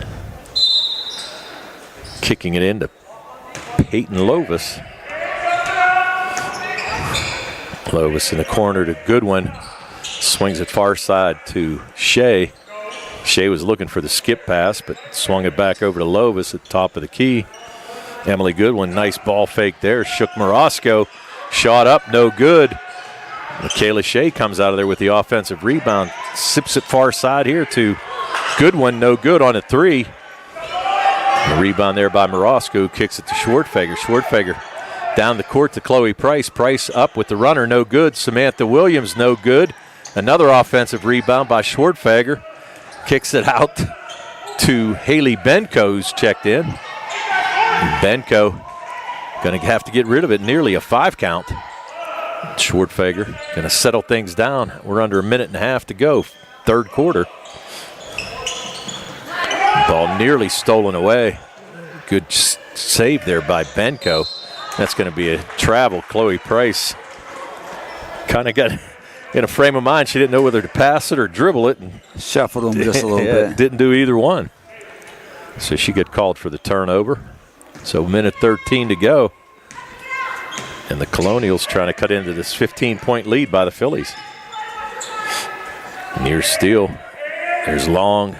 kicking it into Peyton Lovis. Lovis in the corner to Goodwin. Swings it far side to Shea. Shea was looking for the skip pass, but swung it back over to Lovis at the top of the key. Emily Goodwin, nice ball fake there. Shook Morosco. Shot up, no good. Michaela Shea comes out of there with the offensive rebound. Sips it far side here to Goodwin, no good on a three. And the rebound there by Morosco, kicks it to Schwartfeger. Schwartfeger down the court to Chloe Price. Price up with the runner, no good. Samantha Williams, no good. Another offensive rebound by Schwartfeger. Kicks it out to Haley Benko, who's checked in. And Benko going to have to get rid of it, nearly a 5 count. Schwartfeger going to settle things down. We're under a minute and a half to go, third quarter. Ball nearly stolen away. Good save there by Benko. That's going to be a travel. Chloe Price kind of got in a frame of mind. She didn't know whether to pass it or dribble it. And shuffled them just a little bit. Didn't do either one. So she got called for the turnover. So minute 13 to go. And the Colonials trying to cut into this 15-point lead by the Phillies. Near steal. There's Long.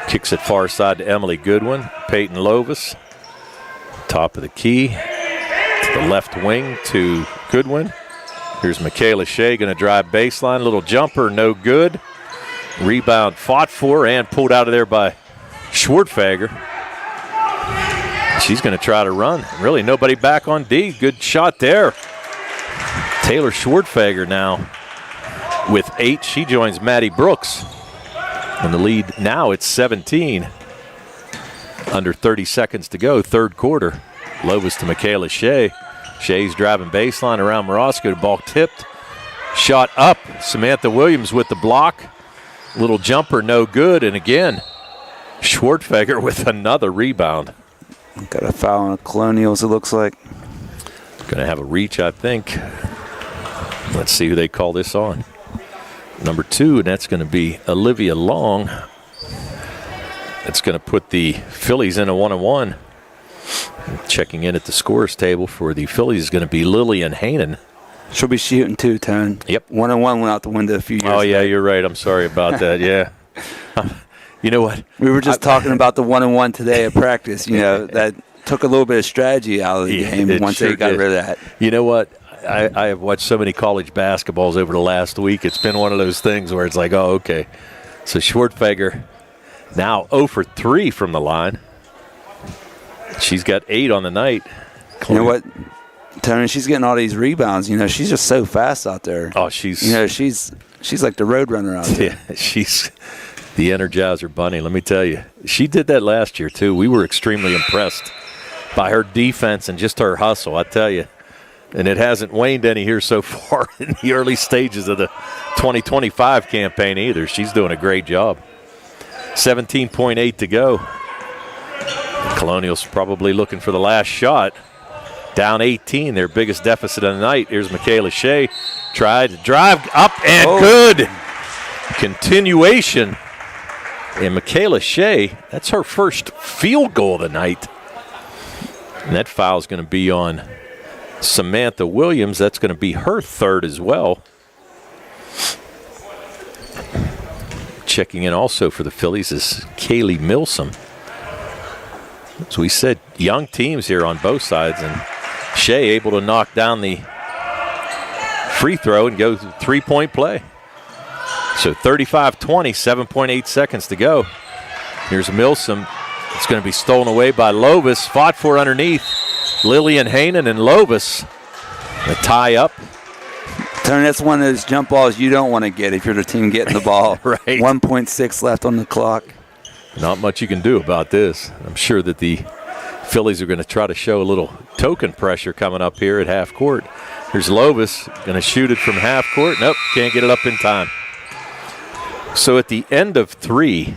Kicks it far side to Emily Goodwin. Peyton Lovis. Top of the key. To the left wing to Goodwin. Here's Michaela Shea going to drive baseline. Little jumper, no good. Rebound fought for and pulled out of there by Schwartfeger. She's going to try to run. Really nobody back on D. Good shot there. Taylor Schwartfeger now with 8. She joins Maddie Brooks. And the lead now, it's 17. Under 30 seconds to go, third quarter. Lovis to Michaela Shea. Shea's driving baseline around Morosco. Ball tipped. Shot up. Samantha Williams with the block. Little jumper, no good. And again, Schwartfeger with another rebound. Got a foul on the Colonials, it looks like. Going to have a reach, I think. Let's see who they call this on. Number 2, and that's going to be Olivia Long. That's going to put the Phillies in a 1-on-1. Checking in at the scores table for the Phillies is going to be Lillian Hanen. She'll be shooting too, Tone. Yep. 1-on-1 went out the window a few years ago. Yeah, back. you're right. I'm sorry about that. Yeah. You know what? We were just talking about the 1-on-1 today at practice. You know, that took a little bit of strategy out of the game once they got rid of that. You know what? I have watched so many college basketballs over the last week. It's been one of those things where it's like, oh, okay. So Schwartfeger now 0 for 3 from the line. She's got 8 on the night. You know what, Tony? She's getting all these rebounds. You know, she's just so fast out there. Oh, she's like the road runner out there. Yeah, she's the Energizer Bunny. Let me tell you, she did that last year too. We were extremely impressed by her defense and just her hustle. I tell you, and it hasn't waned any here so far in the early stages of the 2025 campaign either. She's doing a great job. 17.8 to go. Colonials probably looking for the last shot. Down 18, their biggest deficit of the night. Here's Michaela Shea. Tried to drive up and good. Continuation. And Michaela Shea, that's her first field goal of the night. And that foul is going to be on Samantha Williams. That's going to be her third as well. Checking in also for the Phillies is Kaylee Milsom. As we said, young teams here on both sides, and Shea able to knock down the free throw and go three-point play. So 35-20, 7.8 seconds to go. Here's Milsom. It's going to be stolen away by Lovis. Fought for underneath. Lillian Hainan and Lovis. The tie up. Tony, that's one of those jump balls you don't want to get if you're the team getting the ball. Right. 1.6 left on the clock. Not much you can do about this. I'm sure that the Phillies are going to try to show a little token pressure coming up here at half court. Here's Lovis going to shoot it from half court. Nope, can't get it up in time. So at the end of 3,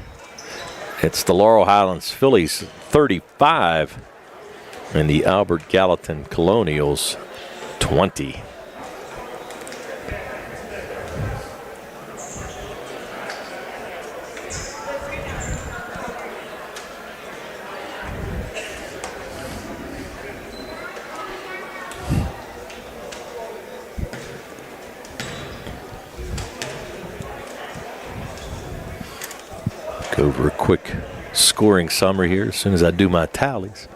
it's the Laurel Highlands Phillies 35 and the Albert Gallatin Colonials 20. Go over a quick scoring summary here as soon as I do my tallies.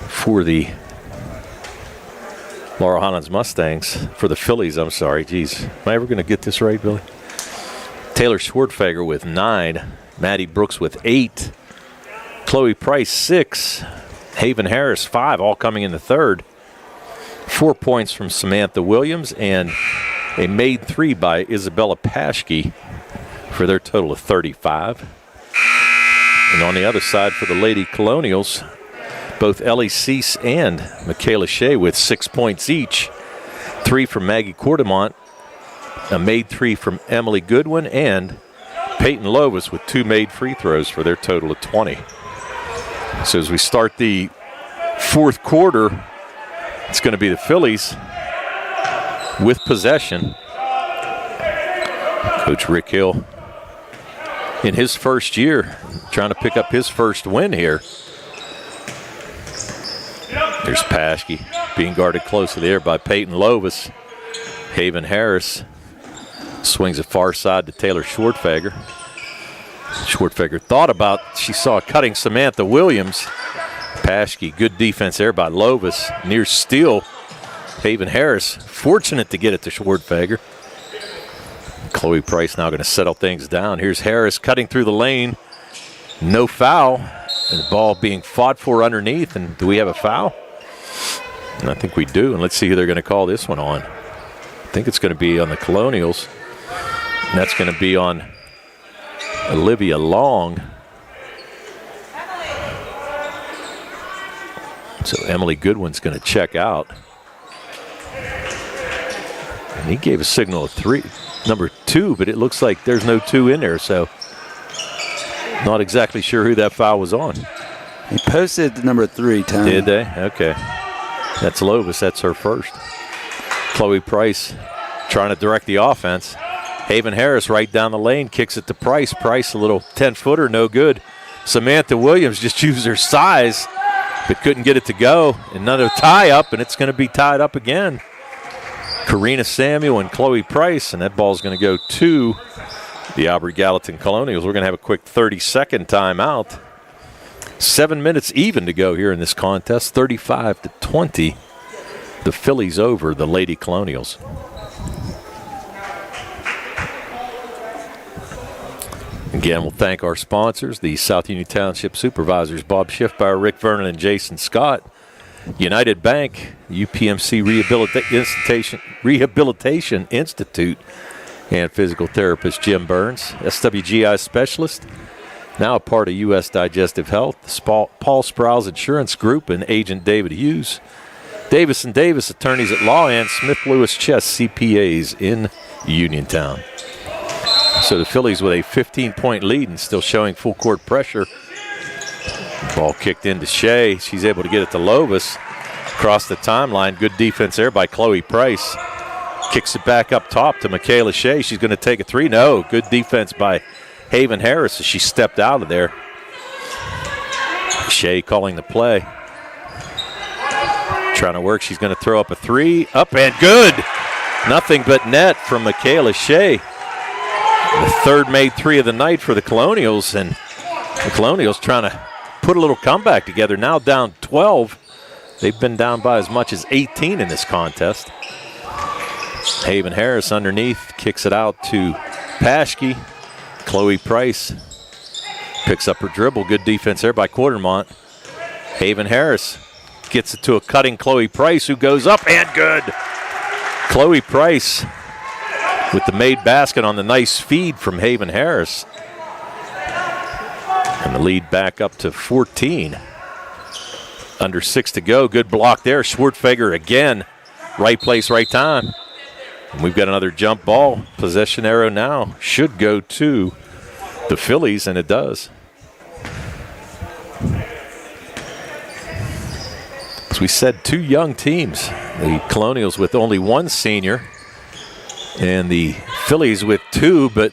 For the Laurel Highlands Mustangs, for the Phillies, I'm sorry. Geez, am I ever going to get this right, Billy? Taylor Schwartfeger with 9. Maddie Brooks with 8. Chloe Price, 6. Haven Harris, 5, all coming in the third. 4 points from Samantha Williams and a made 3 by Isabella Paschke for their total of 35. And on the other side for the Lady Colonials, both Ellie Cease and Michaela Shea with 6 points each. 3 from Maggie Cordamont, a made 3 from Emily Goodwin, and Peyton Lovis with 2 made free throws for their total of 20. So as we start the fourth quarter, it's going to be the Phillies with possession. Coach Rick Hill, in his first year, trying to pick up his first win here. There's Paschke being guarded closely there by Peyton Lovis. Haven Harris swings it far side to Taylor Schwartfeger. Schwartfeger thought about, she saw cutting Samantha Williams. Paschke, good defense there by Lovis. Near steal. Haven Harris, fortunate to get it to Schwartfeger. Chloe Price now going to settle things down. Here's Harris cutting through the lane. No foul. And the ball being fought for underneath. And do we have a foul? And I think we do. And let's see who they're going to call this one on. I think it's going to be on the Colonials. And that's going to be on Olivia Long. So Emily Goodwin's going to check out. And he gave a signal of 3, number 2, but it looks like there's no 2 in there, so not exactly sure who that foul was on. He posted number 3, Tony. Did they? Okay. That's Lovis. That's her first. Chloe Price trying to direct the offense. Haven Harris right down the lane, kicks it to Price. Price, a little 10-footer, no good. Samantha Williams just used her size, but couldn't get it to go. Another tie-up, and it's going to be tied up again. Karina Samuel and Chloe Price, and that ball's going to go to the Albert Gallatin Colonials. We're going to have a quick 30-second timeout. 7 minutes even to go here in this contest, 35-20. The Phillies over the Lady Colonials. Again, we'll thank our sponsors, the South Union Township Supervisors, Bob Schiffbauer, Rick Vernon, and Jason Scott. United Bank, UPMC Rehabilitation Institute, and physical therapist Jim Burns, SWGI specialist, now a part of U.S. Digestive Health, Paul Sprouse Insurance Group, and agent David Hughes. Davis & Davis, attorneys at law, and Smith Lewis Chess CPAs in Uniontown. So the Phillies with a 15-point lead and still showing full court pressure. Ball kicked into Shea. She's able to get it to Lovis. Across the timeline. Good defense there by Chloe Price. Kicks it back up top to Michaela Shea. She's going to take a three. No, good defense by Haven Harris as she stepped out of there. Shea calling the play. Trying to work. She's going to throw up a three. Up and good. Nothing but net from Michaela Shea. The third made three of the night for the Colonials, and the Colonials trying to put a little comeback together. Now down 12. They've been down by as much as 18 in this contest. Haven Harris underneath, kicks it out to Paschke. Chloe Price picks up her dribble. Good defense there by Quartermont. Haven Harris gets it to a cutting Chloe Price, who goes up and good. Chloe Price with the made basket on the nice feed from Haven Harris. And the lead back up to 14. Under 6 to go. Good block there. Schwartfeger again. Right place, right time. And we've got another jump ball. Possession arrow now should go to the Phillies, and it does. As we said, two young teams. The Colonials with only one senior, and the Phillies with two, but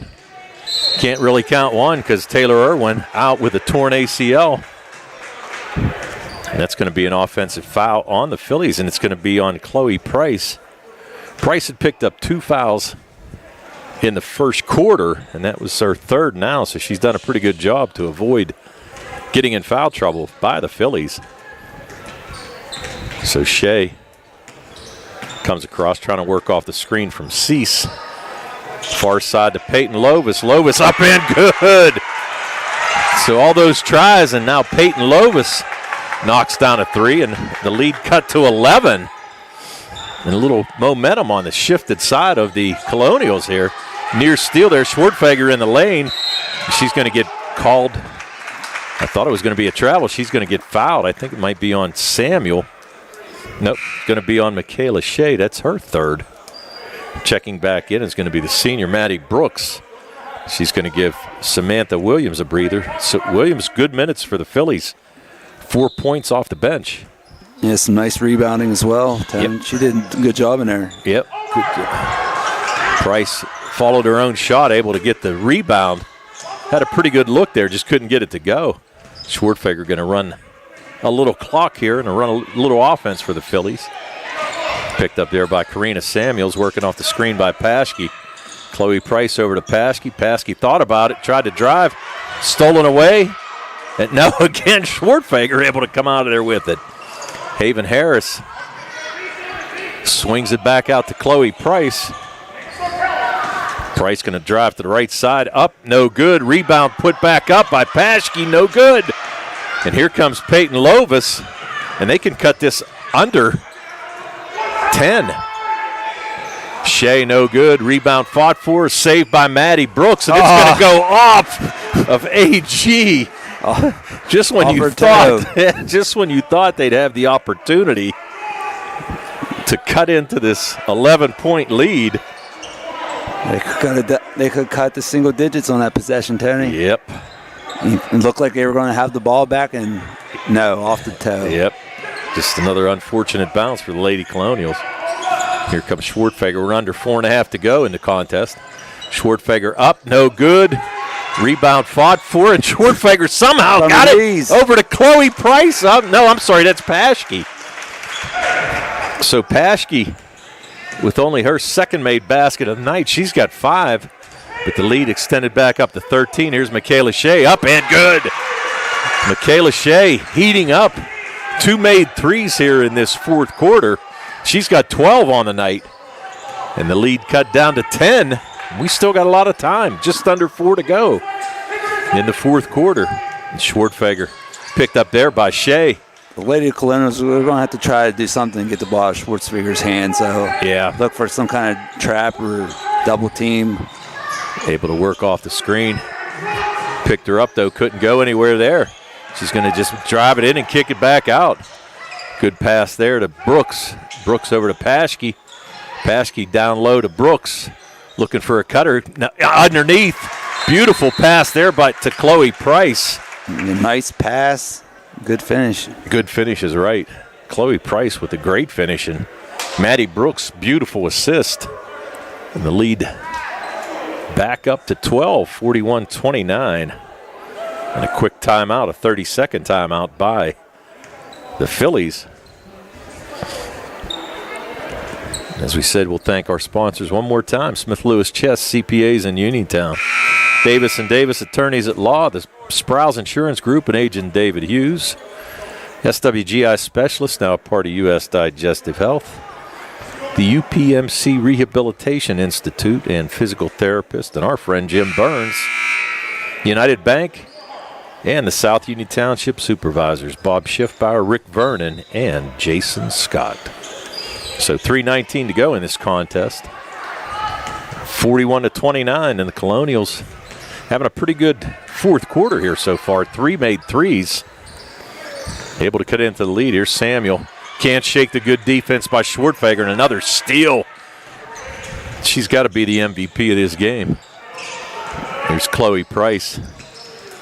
can't really count one because Taylor Irwin out with a torn ACL. And that's going to be an offensive foul on the Phillies, and it's going to be on Chloe Price. Price had picked up 2 fouls in the first quarter, and that was her third now, so she's done a pretty good job to avoid getting in foul trouble by the Phillies. So Shea comes across, trying to work off the screen from Cease. Far side to Peyton Lovis. Lovis up and good. So all those tries, and now Peyton Lovis knocks down a three, and the lead cut to 11. And a little momentum on the shifted side of the Colonials here. Near steal there. Schwartfeger in the lane. She's going to get called. I thought it was going to be a travel. She's going to get fouled. I think it might be on Samuel. Nope, going to be on Michaela Shea. That's her third. Checking back in is going to be the senior, Maddie Brooks. She's going to give Samantha Williams a breather. So Williams, good minutes for the Phillies. 4 points off the bench. Yeah, some nice rebounding as well. Yep. She did a good job in there. Yep. Good job. Price followed her own shot, able to get the rebound. Had a pretty good look there, just couldn't get it to go. Schwartfeger going to run a little clock here and run a little offense for the Phillies. Picked up there by Karina Samuels, working off the screen by Paschke. Chloe Price over to Paschke. Paschke thought about it, tried to drive, stolen away. And now again, Schwartfeger able to come out of there with it. Haven Harris swings it back out to Chloe Price. Price going to drive to the right side. Up, no good. Rebound put back up by Paschke, no good. And here comes Peyton Lovis, and they can cut this under 10. Shea, no good. Rebound fought for, saved by Maddie Brooks, and it's going to go off of AG. Just when you thought they'd have the opportunity to cut into this 11-point lead. They could cut the single digits on that possession, Tony. Yep. It looked like they were going to have the ball back, and no, off the toe. Yep. Just another unfortunate bounce for the Lady Colonials. Here comes Schwartfeger. We're under 4.5 to go in the contest. Schwartfeger up, no good. Rebound fought for, and Schwartfeger somehow got it over to Chloe Price. No, I'm sorry, that's Paschke. So Paschke, with only her second made basket of the night, she's got 5, but the lead extended back up to 13. Here's Michaela Shea, up and good. Michaela Shea heating up. 2 made threes here in this fourth quarter. She's got 12 on the night, and the lead cut down to 10. We still got a lot of time, just under 4 to go in the fourth quarter. And Schwartfeger picked up there by Shea. The Lady Colonials, we're going to have to try to do something to get the ball out of Schwartfeger's hand. So yeah, look for some kind of trap or double team. Able to work off the screen. Picked her up, though, couldn't go anywhere there. She's going to just drive it in and kick it back out. Good pass there to Brooks. Brooks over to Paschke. Paschke down low to Brooks. looking for a cutter. Now, underneath, beautiful pass there to Chloe Price. Nice pass, good finish. Good finish is right. Chloe Price with a great finish, and Maddie Brooks, beautiful assist. And the lead back up to 12, 41-29. And a quick timeout, a 30-second timeout by the Phillies. As we said, we'll thank our sponsors one more time. Smith Lewis Chess, CPAs in Uniontown. Davis & Davis, attorneys at law. The Sprouse Insurance Group and agent David Hughes. SWGI Specialist, now a part of U.S. Digestive Health. The UPMC Rehabilitation Institute and physical therapist, and our friend Jim Burns. United Bank, and the South Union Township Supervisors, Bob Schiffbauer, Rick Vernon, and Jason Scott. So 3:19 to go in this contest. 41-29, and the Colonials having a pretty good fourth quarter here so far. 3 made threes. Able to cut into the lead. Here's Samuel. Can't shake the good defense by Schwartfeger, and another steal. She's got to be the MVP of this game. Here's Chloe Price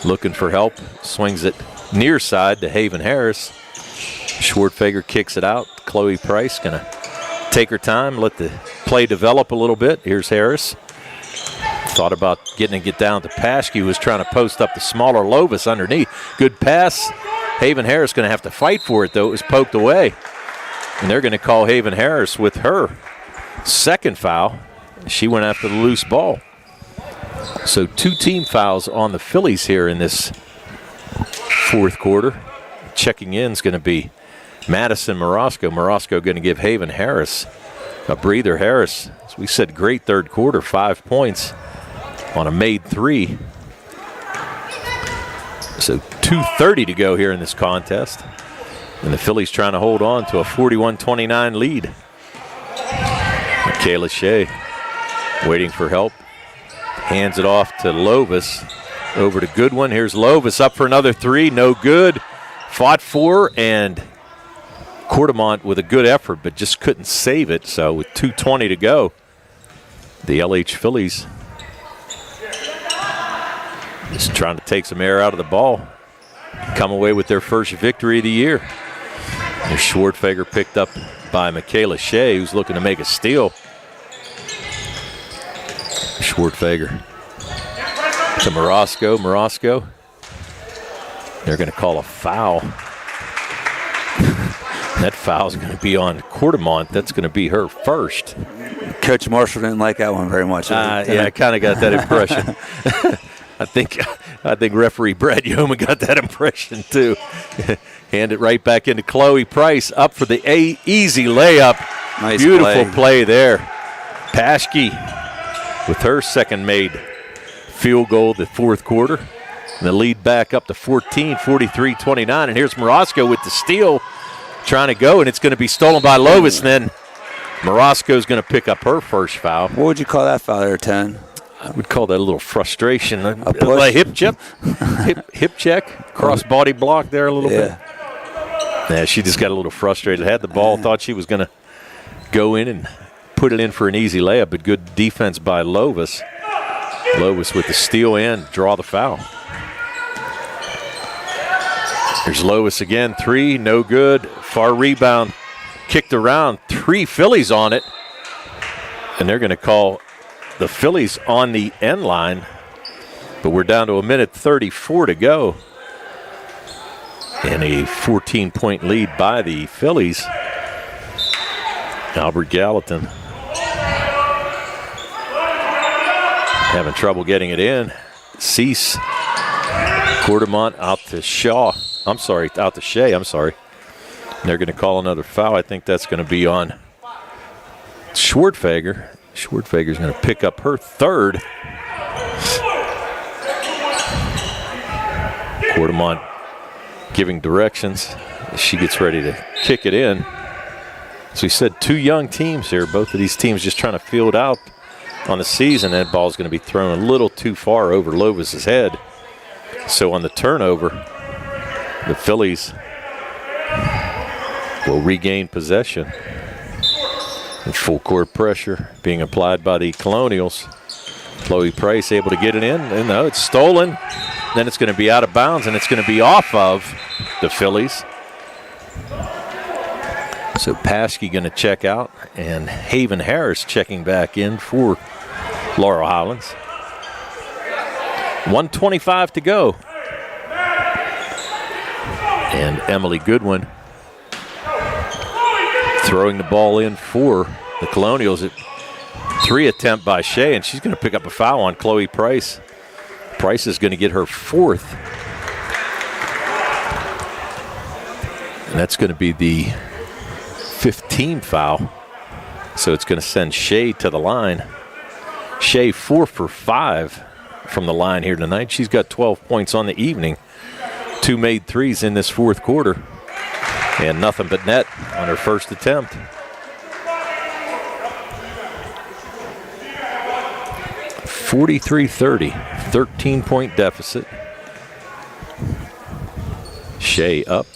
looking for help. Swings it near side to Haven Harris. Schwartfeger kicks it out. Chloe Price going to take her time, let the play develop a little bit. Here's Harris. Thought about getting it down to Paschke, was trying to post up the smaller Lovis underneath. Good pass. Haven Harris going to have to fight for it, though. It was poked away. And they're going to call Haven Harris with her second foul. She went after the loose ball. So 2 team fouls on the Phillies here in this fourth quarter. Checking in is going to be Madison Morosco. Morosco going to give Haven Harris a breather. Harris, as we said, great third quarter, 5 points on a made 3. So 2:30 to go here in this contest. And the Phillies trying to hold on to a 41-29 lead. Michaela Shea waiting for help. Hands it off to Lovis. Over to Goodwin. Here's Lovis up for another 3. No good. Fought for, and Quartermont with a good effort, but just couldn't save it. So with 2:20 to go, the LH Phillies just trying to take some air out of the ball. Come away with their first victory of the year. There's Schwartfeger picked up by Michaela Shea, who's looking to make a steal. Schwartfeger to Morosco. Morosco. They're going to call a foul. That foul's going to be on Quartermont. That's going to be her first. Coach Marshall didn't like that one very much. Yeah, I kind of got that impression. I think referee Brad Yeoman got that impression too. Hand it right back into Chloe Price, up for the easy layup. Nice Beautiful play there. Paschke with her second made field goal the fourth quarter. And the lead back up to 14, 43-29. And here's Morosco with the steal, trying to go, and it's going to be stolen by Lovis. And then Morosco's going to pick up her first foul. What would you call that foul there, 10? I would call that a little frustration. A hip check, hip check, cross body block there a little bit. Yeah, she just got a little frustrated. Had the ball, thought she was going to go in and put it in for an easy layup, but good defense by Lovis. Lovis with the steal and draw the foul. There's Lovis again, 3, no good. Far rebound, kicked around, 3 Phillies on it. And they're going to call the Phillies on the end line. But we're down to 1:34 to go. And a 14-point lead by the Phillies. Albert Gallatin having trouble getting it in. Cease. Quartermont out to Shaw. Out to Shea. And they're going to call another foul. I think that's going to be on Schwartfeger. Schwartfeger's going to pick up her third. Quartermont giving directions as she gets ready to kick it in. As we said, 2 young teams here. Both of these teams just trying to field out on the season. That ball's going to be thrown a little too far over Lovis's head. So on the turnover, the Phillies will regain possession. And full court pressure being applied by the Colonials. Chloe Price able to get it in. And no, it's stolen. Then it's going to be out of bounds, and it's going to be off of the Phillies. So Paskey going to check out, and Haven Harris checking back in for Laurel Highlands. 1:25 to go. And Emily Goodwin throwing the ball in for the Colonials. At 3 attempt by Shea, and she's going to pick up a foul on Chloe Price. Price is going to get her 4th. And that's going to be the 15th foul. So it's going to send Shea to the line. Shea 4 for 5 from the line here tonight. She's got 12 points on the evening. 2 made threes in this 4th quarter. And nothing but net on her first attempt. 43-30, 13-point deficit. Shea up,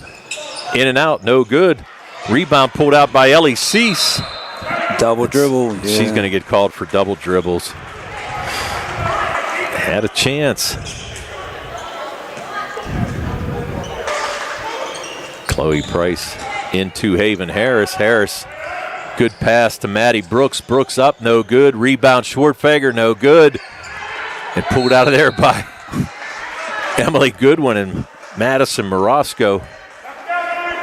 in and out, no good. Rebound pulled out by Ellie Cease. Double dribble. Yeah. She's going to get called for double dribbles. Had a chance. Chloe Price into Haven Harris. Harris, good pass to Maddie Brooks. Brooks up, no good. Rebound Schwartfeger, no good. And pulled out of there by Emily Goodwin, and Madison Morosco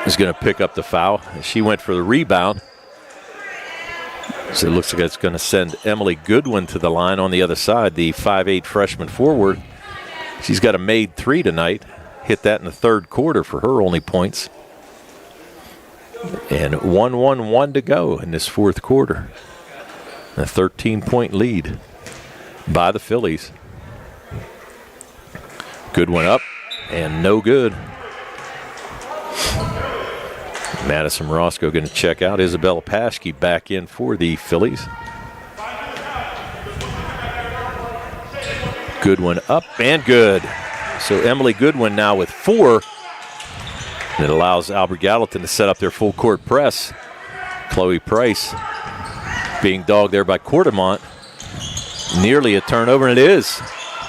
is going to pick up the foul. She went for the rebound. So it looks like it's going to send Emily Goodwin to the line on the other side, the 5'8" freshman forward. She's got a made 3 tonight. Hit that in the 3rd quarter for her only points. And 1-1-1 to go in this 4th quarter. A 13-point lead by the Phillies. Goodwin up and no good. Madison Morosco going to check out. Isabella Paskey back in for the Phillies. Goodwin up and good. So Emily Goodwin now with 4. And it allows Albert Gallatin to set up their full court press. Chloe Price being dogged there by Quartermont. Nearly a turnover, and it is.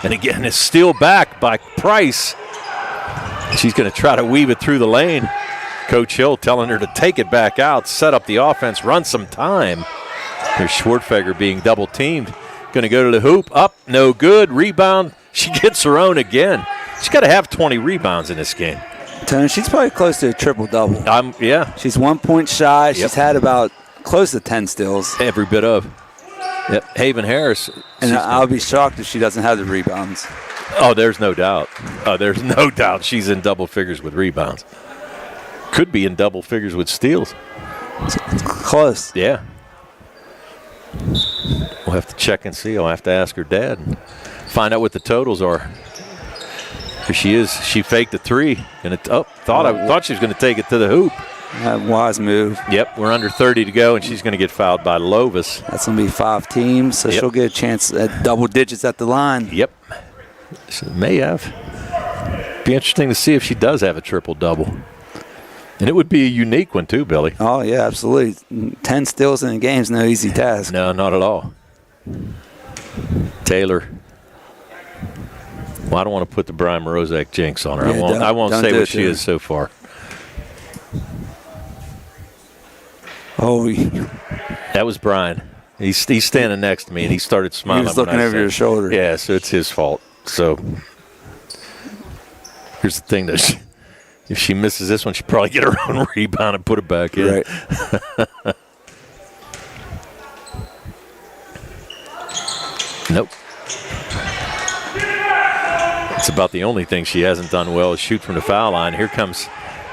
And again, it's still back by Price. She's going to try to weave it through the lane. Coach Hill telling her to take it back out, set up the offense, run some time. There's Schwartfeger being double teamed. Going to go to the hoop. Up, no good. Rebound. She gets her own again. She's got to have 20 rebounds in this game. Tony, she's probably close to a triple-double. Yeah. She's 1 point shy. Yep. She's had about close to 10 steals. Every bit of. Yep. Haven Harris. And I'll be shocked if she doesn't have the rebounds. Oh, there's no doubt. There's no doubt she's in double figures with rebounds. Could be in double figures with steals. It's close. Yeah. We'll have to check and see. I'll have to ask her dad and find out what the totals are. She faked a 3 and thought she was going to take it to the hoop. Wise move. Yep, we're under 30 to go, and she's going to get fouled by Lovis. That's going to be 5 teams, so she'll get a chance at double digits at the line. Yep. She may have. Be interesting to see if she does have a triple-double. And it would be a unique one too, Billy. Oh, yeah, absolutely. 10 steals in a game is no easy task. No, not at all. Taylor. Well, I don't want to put the Brian Morozak jinx on her. Yeah, I won't say what she is so far. Oh, that was Brian. He's standing next to me, and he started smiling. He was looking over your shoulder. Yeah, so it's his fault. So here's the thing, that if she misses this one, she'll probably get her own rebound and put it back in. Right. Nope. It's about the only thing she hasn't done well is shoot from the foul line. Here comes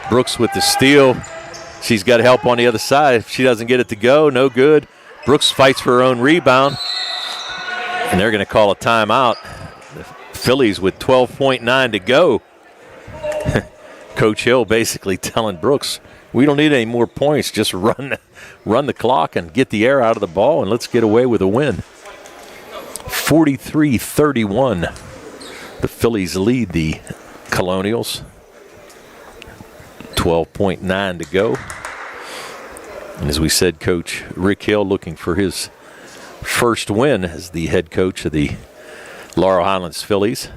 Brooks with the steal. She's got help on the other side. If she doesn't get it to go, no good. Brooks fights for her own rebound. And they're going to call a timeout. The Phillies with 12.9 to go. Coach Hill basically telling Brooks, we don't need any more points. Just run the clock and get the air out of the ball, and let's get away with a win. 43-31. The Phillies lead the Colonials. 12.9 to go. And as we said, Coach Rick Hill looking for his first win as the head coach of the Laurel Highlands Phillies,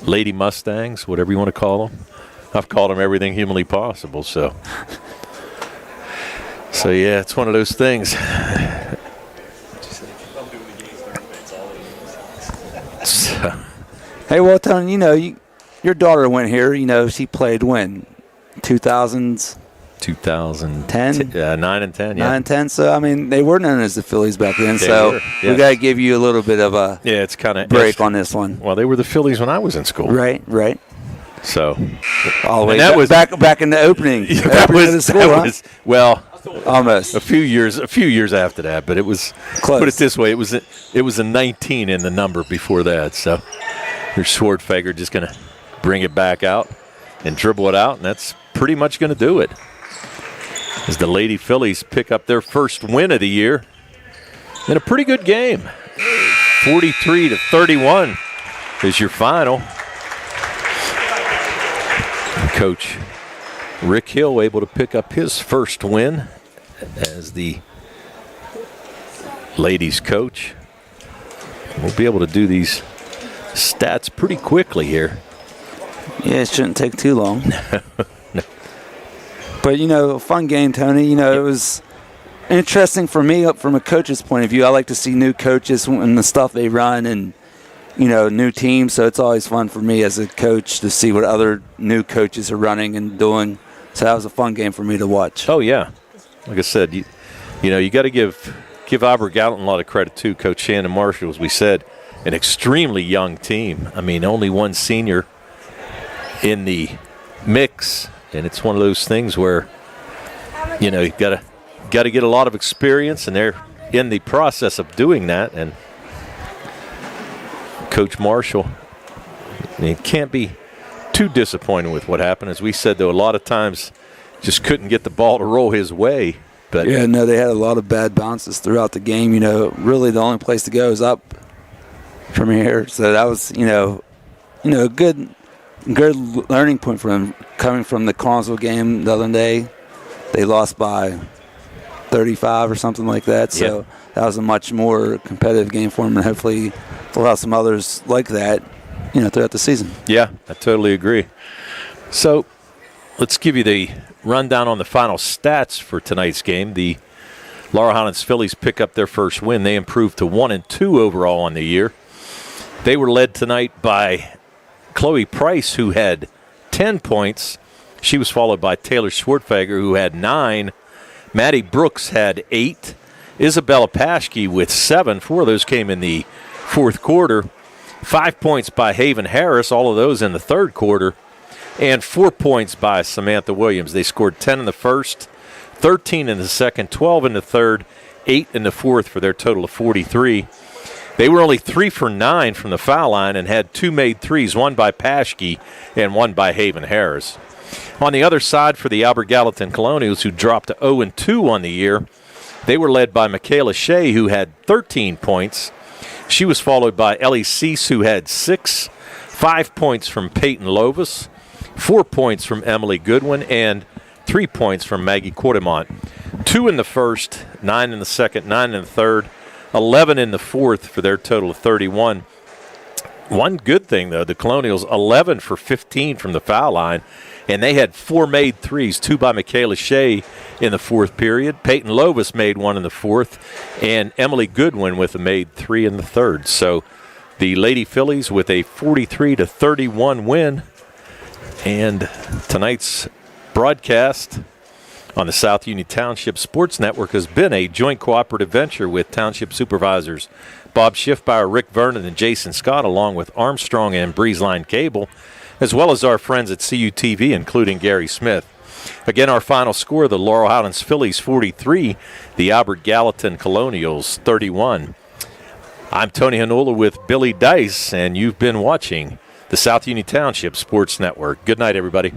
Lady Mustangs, whatever you want to call them. I've called them everything humanly possible, so yeah, it's one of those things. So. Hey, well, Tony, your daughter went here. She played when? 2000s? 2010? 9 and 10, yeah. 9 and 10. So, I mean, they were known as the Phillies back then. They so, were, yes. We got to give you a little bit of a it's kind of break on this one. Well, they were the Phillies when I was in school. Right. So, all the way that was back in the opening. That was well, almost a few years after that, but it was close. Put it this way, it was a 19 in the number before that. So, here's Schwartfager just going to bring it back out and dribble it out, and that's pretty much going to do it. As the Lady Phillies pick up their first win of the year in a pretty good game. 43-31 is your final. Coach Rick Hill able to pick up his first win as the ladies coach. We'll be able to do these stats pretty quickly here. Yeah, it shouldn't take too long. No. But, a fun game, Tony. It was interesting for me from a coach's point of view. I like to see new coaches and the stuff they run and, new teams. So it's always fun for me as a coach to see what other new coaches are running and doing. So that was a fun game for me to watch. Oh, yeah. Like I said, you got to give Albert Gallatin a lot of credit, too. Coach Shannon Marshall, as we said, an extremely young team. I mean, only one senior in the mix. And it's one of those things where, you've got to get a lot of experience, and they're in the process of doing that. And Coach Marshall, can't be too disappointed with what happened. As we said, though, a lot of times just couldn't get the ball to roll his way. But yeah, no, they had a lot of bad bounces throughout the game. Really the only place to go is up from here. So that was, a good learning point for him coming from the Collinsville game the other day. They lost by 35 or something like that. So that was a much more competitive game for him, and hopefully they'll have some others like that, throughout the season. Yeah, I totally agree. So let's give you the rundown on the final stats for tonight's game. The Laurel Highlands Phillies pick up their first win. They improved to 1-2 overall on the year. They were led tonight by Chloe Price, who had 10 points. She was followed by Taylor Schwartfager, who had 9. Maddie Brooks had 8. Isabella Paschke with 7. 4 of those came in the fourth quarter. 5 points by Haven Harris, all of those in the third quarter. And 4 points by Samantha Williams. They scored 10 in the first, 13 in the second, 12 in the third, 8 in the fourth for their total of 43. They were only 3 for 9 from the foul line and had 2 made threes, one by Paschke and one by Haven Harris. On the other side for the Albert Gallatin Colonials, who dropped to 0-2 on the year, they were led by Michaela Shea, who had 13 points. She was followed by Ellie Cease, who had 6, 5 points from Peyton Lovis, 4 points from Emily Goodwin, and 3 points from Maggie Quartermont. 2 in the first, 9 in the second, 9 in the third, 11 in the fourth for their total of 31. One good thing, though, the Colonials 11 for 15 from the foul line, and they had 4 made threes, 2 by Michaela Shea in the fourth period. Peyton Lovis made 1 in the fourth, and Emily Goodwin with a made 3 in the third. So the Lady Phillies with a 43-31 win. And tonight's broadcast on the South Union Township Sports Network has been a joint cooperative venture with Township Supervisors Bob Schiffbauer, Rick Vernon, and Jason Scott, along with Armstrong and Breezeline Cable, as well as our friends at CUTV, including Gary Smith. Again, our final score, the Laurel Highlands Phillies 43, the Albert Gallatin Colonials 31. I'm Tony Hanula with Billy Dice, and you've been watching the South Union Township Sports Network. Good night, everybody.